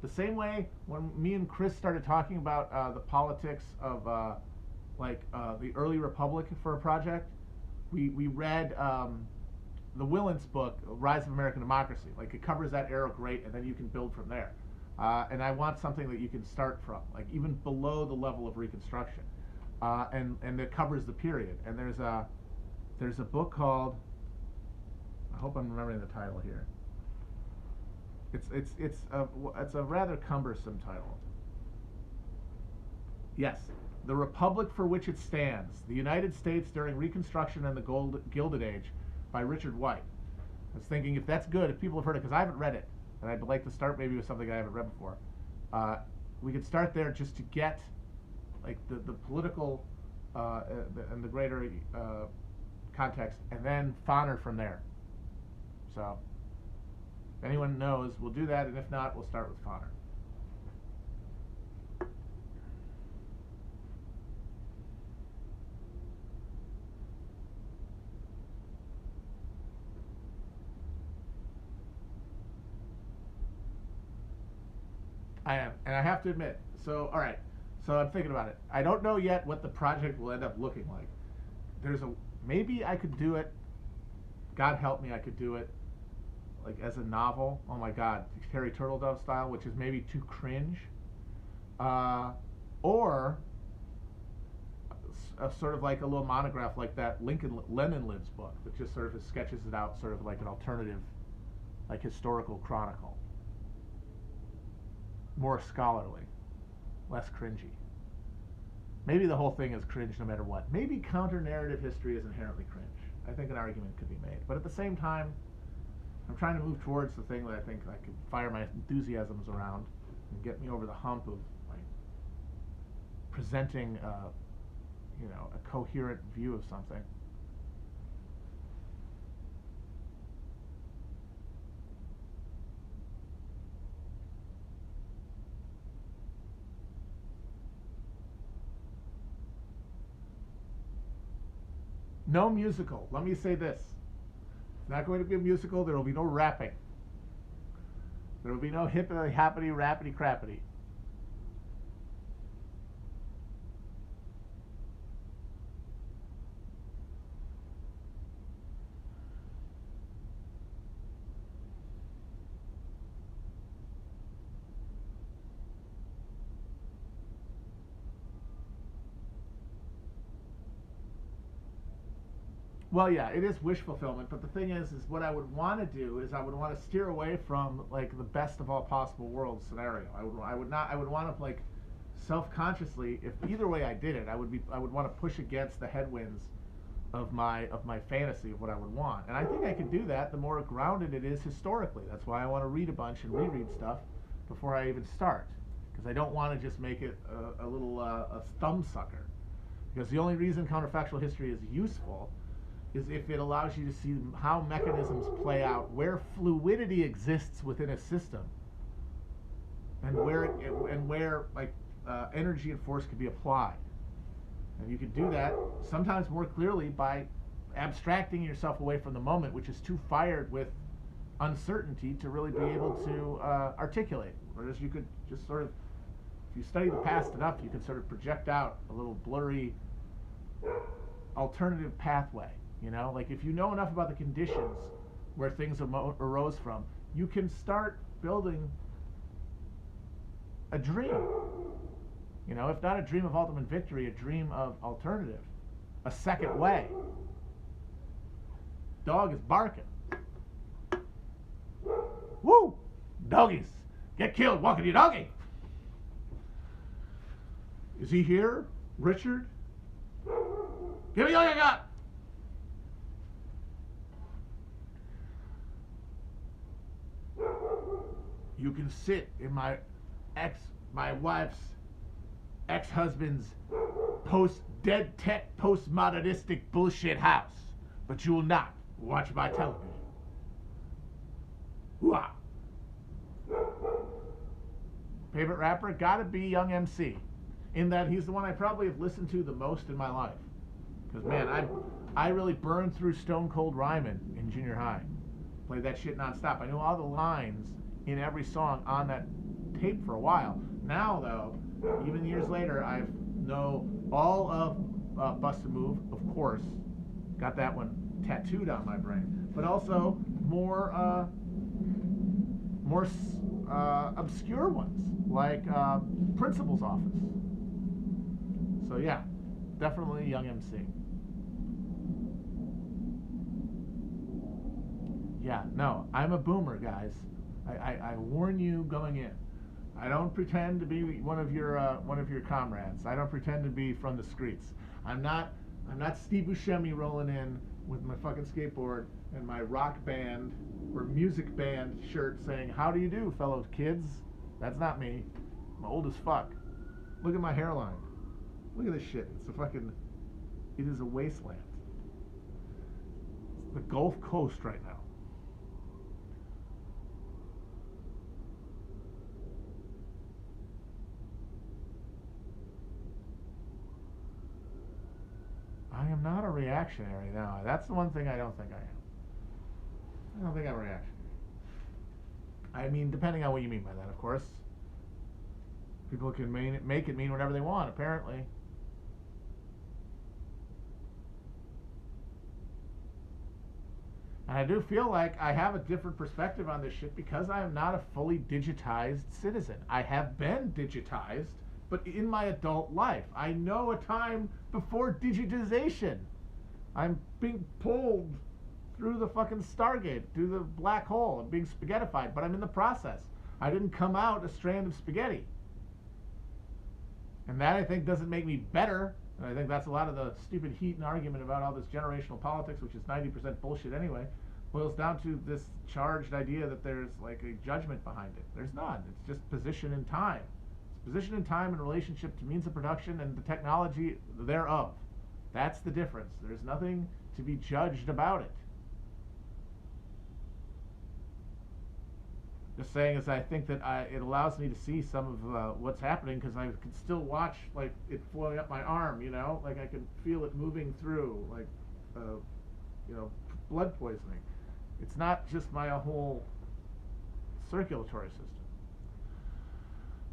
The same way when me and Chris started talking about the politics of the early republic for a project, we read the Willens book, Rise of American Democracy. Like it covers that era great, and then you can build from there. And I want something that you can start from, like even below the level of Reconstruction, and it covers the period. And there's a book called, I hope I'm remembering the title here. It's a rather cumbersome title. Yes, The Republic for Which It Stands: The United States During Reconstruction and the Gilded Age, by Richard White. I was thinking if that's good, if people have heard it, because I haven't read it, and I'd like to start maybe with something I haven't read before. We could start there just to get like the political and the greater context, and then Foner from there. So if anyone knows, we'll do that, and if not, we'll start with Foner. I am, and I have to admit. So, all right. So I'm thinking about it. I don't know yet what the project will end up looking like. There's a maybe I could do it. God help me, I could do it like as a novel. Oh my God, Terry Turtledove style, which is maybe too cringe. Or a sort of like a little monograph like that Lenin Lives book that just sort of sketches it out, sort of like an alternative, like historical chronicle. More scholarly, less cringy. Maybe the whole thing is cringe no matter what. Maybe counter-narrative history is inherently cringe. I think an argument could be made. But at the same time, I'm trying to move towards the thing that I think I could fire my enthusiasms around and get me over the hump of like presenting, a coherent view of something. No musical. Let me say this. It's not going to be a musical. There will be no rapping. There will be no hippity happity rappity crappity. Well, yeah, it is wish fulfillment, but the thing is what I would want to do is I would want to steer away from like the best of all possible worlds scenario. I would want to like self-consciously, if either way I did it, I would want to push against the headwinds of my fantasy of what I would want, and I think I could do that the more grounded it is historically. That's why I want to read a bunch and reread stuff before I even start, because I don't want to just make it a little a thumb sucker. Because the only reason counterfactual history is useful is if it allows you to see how mechanisms play out, where fluidity exists within a system, and where energy and force can be applied. And you can do that sometimes more clearly by abstracting yourself away from the moment, which is too fired with uncertainty to really be able to articulate. Whereas you could just sort of, if you study the past enough, you can sort of project out a little blurry alternative pathway. Like if you know enough about the conditions where things arose from, you can start building a dream. If not a dream of ultimate victory, a dream of alternative, a second way. Dog is barking. Woo! Doggies, get killed walking your doggy. Is he here, Richard? Give me all you got. You can sit in my wife's ex-husband's dead tech postmodernistic bullshit house, but you will not watch my television. Hoo-ah. Favorite rapper? Gotta be Young MC, in that he's the one I probably have listened to the most in my life. Because man, I really burned through Stone Cold Rhymin' in junior high. Played that shit nonstop. I knew all the lines in every song on that tape for a while. Now though, even years later, I know all of Bust a Move, of course. Got that one tattooed on my brain. But also more obscure ones, like Principal's Office. So yeah, definitely Young MC. Yeah, no, I'm a boomer, guys. I warn you going in. I don't pretend to be one of your comrades. I don't pretend to be from the streets. I'm not Steve Buscemi rolling in with my fucking skateboard and my rock band or music band shirt saying, "How do you do, fellow kids?" That's not me. I'm old as fuck. Look at my hairline. Look at this shit. It is a wasteland. It's the Gulf Coast right now. I am not a reactionary now. That's the one thing I don't think I am. I don't think I'm a reactionary. I mean, depending on what you mean by that, of course. People can make it mean whatever they want, apparently. And I do feel like I have a different perspective on this shit because I am not a fully digitized citizen. I have been digitized, but in my adult life. I know a time before digitization. I'm being pulled through the fucking Stargate, through the black hole. I'm being spaghettified, but I'm in the process. I didn't come out a strand of spaghetti. And that, I think, doesn't make me better. And I think that's a lot of the stupid heat and argument about all this generational politics, which is 90% bullshit anyway, boils down to this charged idea that there's like a judgment behind it. There's none. It's just position in time. It's position in time in relationship to means of production and the technology thereof. That's the difference. There's nothing to be judged about it. Just saying is I think that it allows me to see some of what's happening because I can still watch like it flowing up my arm, you know, like I can feel it moving through, like, you know, blood poisoning. It's not just my whole circulatory system.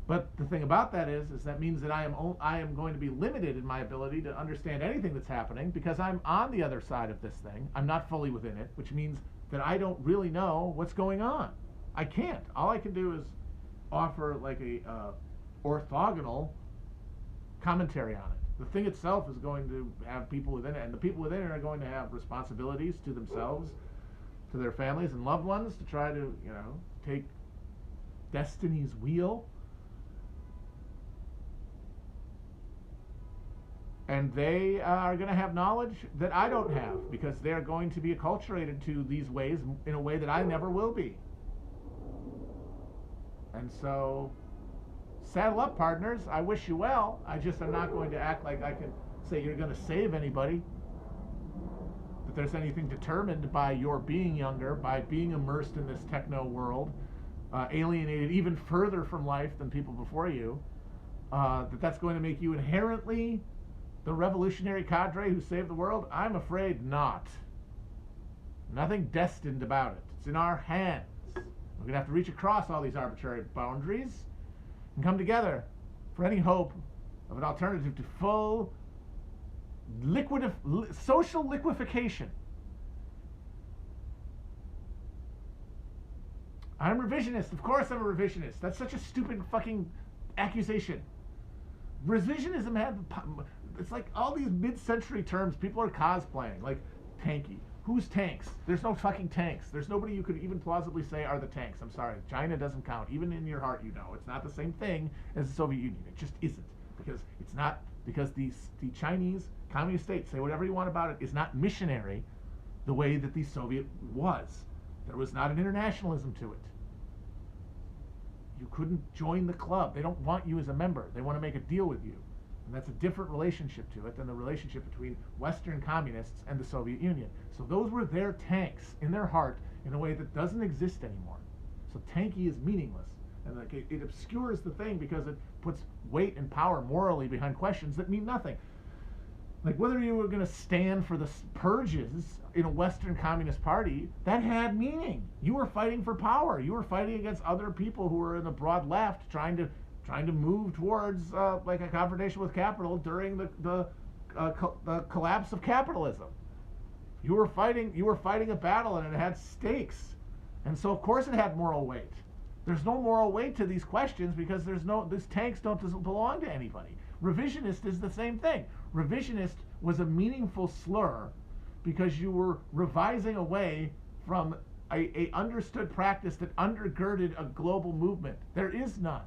But the thing about that is that means that I am going to be limited in my ability to understand anything that's happening because I'm on the other side of this thing. I'm not fully within it, which means that I don't really know what's going on. I can't. All I can do is offer like a orthogonal commentary on it. The thing itself is going to have people within it, and the people within it are going to have responsibilities to themselves, to their families and loved ones, to try to, you know, take destiny's wheel. And they are going to have knowledge that I don't have because they're going to be acculturated to these ways in a way that I never will be. And so, saddle up, partners. I wish you well. I just am not going to act like I can say you're going to save anybody. That there's anything determined by your being younger, by being immersed in this techno world, alienated even further from life than people before you, that's going to make you inherently the revolutionary cadre who saved the world. I'm afraid not. Nothing destined about it. It's in our hands. We're going to have to reach across all these arbitrary boundaries and come together for any hope of an alternative to full social liquefaction. I'm revisionist. Of course I'm a revisionist. That's such a stupid fucking accusation. Revisionism it's like all these mid-century terms people are cosplaying, like tanky. Who's tanks? There's no fucking tanks. There's nobody you could even plausibly say are the tanks. I'm sorry. China doesn't count. Even in your heart, you know. It's not the same thing as the Soviet Union. It just isn't. Because it's not, because the Chinese communist state, say whatever you want about it, is not missionary the way that the Soviet was. There was not an internationalism to it. You couldn't join the club. They don't want you as a member. They want to make a deal with you. And that's a different relationship to it than the relationship between Western communists and the Soviet Union. So those were their tanks in their heart in a way that doesn't exist anymore. So tanky is meaningless. And like it obscures the thing because it puts weight and power morally behind questions that mean nothing. Like whether you were going to stand for the purges in a Western Communist Party, that had meaning. You were fighting for power. You were fighting against other people who were in the broad left trying to move towards like a confrontation with capital during the collapse of capitalism. You were fighting a battle and it had stakes, and so of course it had moral weight. There's no moral weight to these questions because these tanks doesn't belong to anybody. Revisionist is the same thing. Revisionist was a meaningful slur because you were revising away from a understood practice that undergirded a global movement. There is none.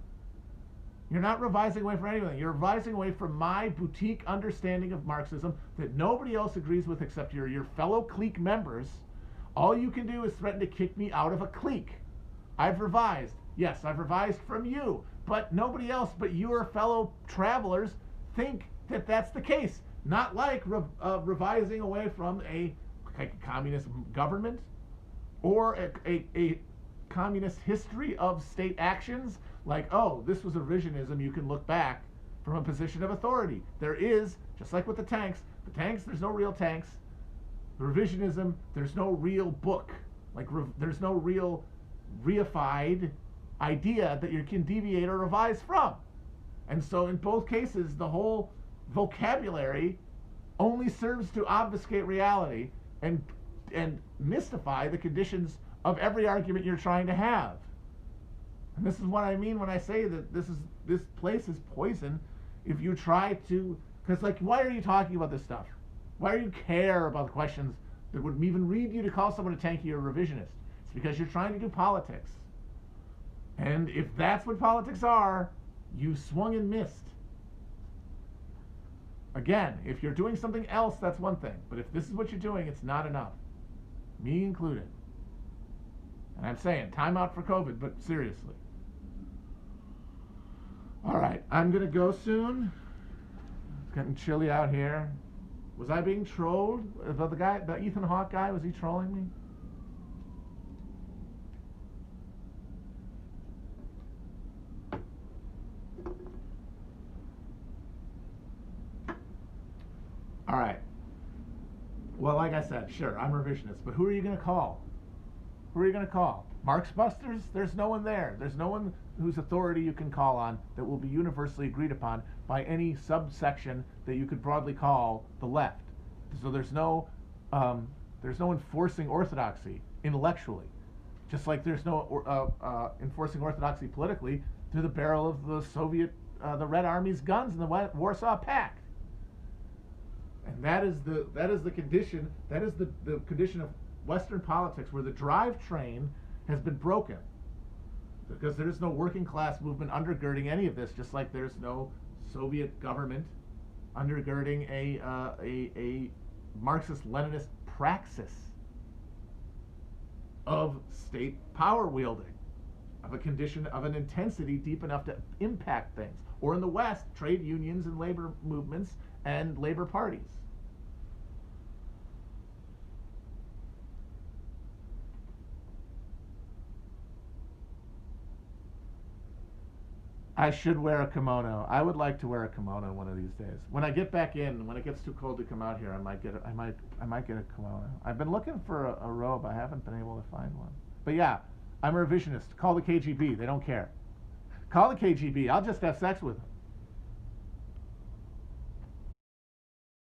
You're not revising away from anything. You're revising away from my boutique understanding of Marxism that nobody else agrees with except your fellow clique members. All you can do is threaten to kick me out of a clique. I've revised. Yes, I've revised from you. But nobody else but your fellow travelers think that that's the case. Not like revising away from a communist government or a communist history of state actions. Like, oh, this was a revisionism, you can look back from a position of authority. There is, just like with the tanks, there's no real tanks. The revisionism, there's no real book. Like, there's no real reified idea that you can deviate or revise from. And so in both cases, the whole vocabulary only serves to obfuscate reality and mystify the conditions of every argument you're trying to have. And this is what I mean when I say that this place is poison. If you try to, because like, why are you talking about this stuff? Why do you care about the questions that would even lead you to call someone a tanky or a revisionist? It's because you're trying to do politics. And if that's what politics are, you swung and missed. Again, if you're doing something else, that's one thing. But if this is what you're doing, it's not enough. Me included. And I'm saying, time out for COVID, but seriously. All right, I'm going to go soon. It's getting chilly out here. Was I being trolled about the guy, the Ethan Hawke guy? Was he trolling me? All right. Well, like I said, sure, I'm revisionist, but who are you going to call? Who are you going to call? Marx Busters? There's no one there. There's no one whose authority you can call on that will be universally agreed upon by any subsection that you could broadly call the left. So there's no enforcing orthodoxy intellectually, just like there's no enforcing orthodoxy politically through the barrel of the the Red Army's guns in the Warsaw Pact. And that is the condition. That is the condition of Western politics, where the drivetrain has been broken, because there is no working class movement undergirding any of this. Just like there's no Soviet government undergirding a Marxist-Leninist praxis of state power wielding, of a condition of an intensity deep enough to impact things. Or in the West, trade unions and labor movements and labor parties. I should wear a kimono. I would like to wear a kimono one of these days. When I get back in, when it gets too cold to come out here, I might get a kimono. I've been looking for a robe. I haven't been able to find one. But yeah, I'm a revisionist. Call the KGB. They don't care. Call the KGB. I'll just have sex with them.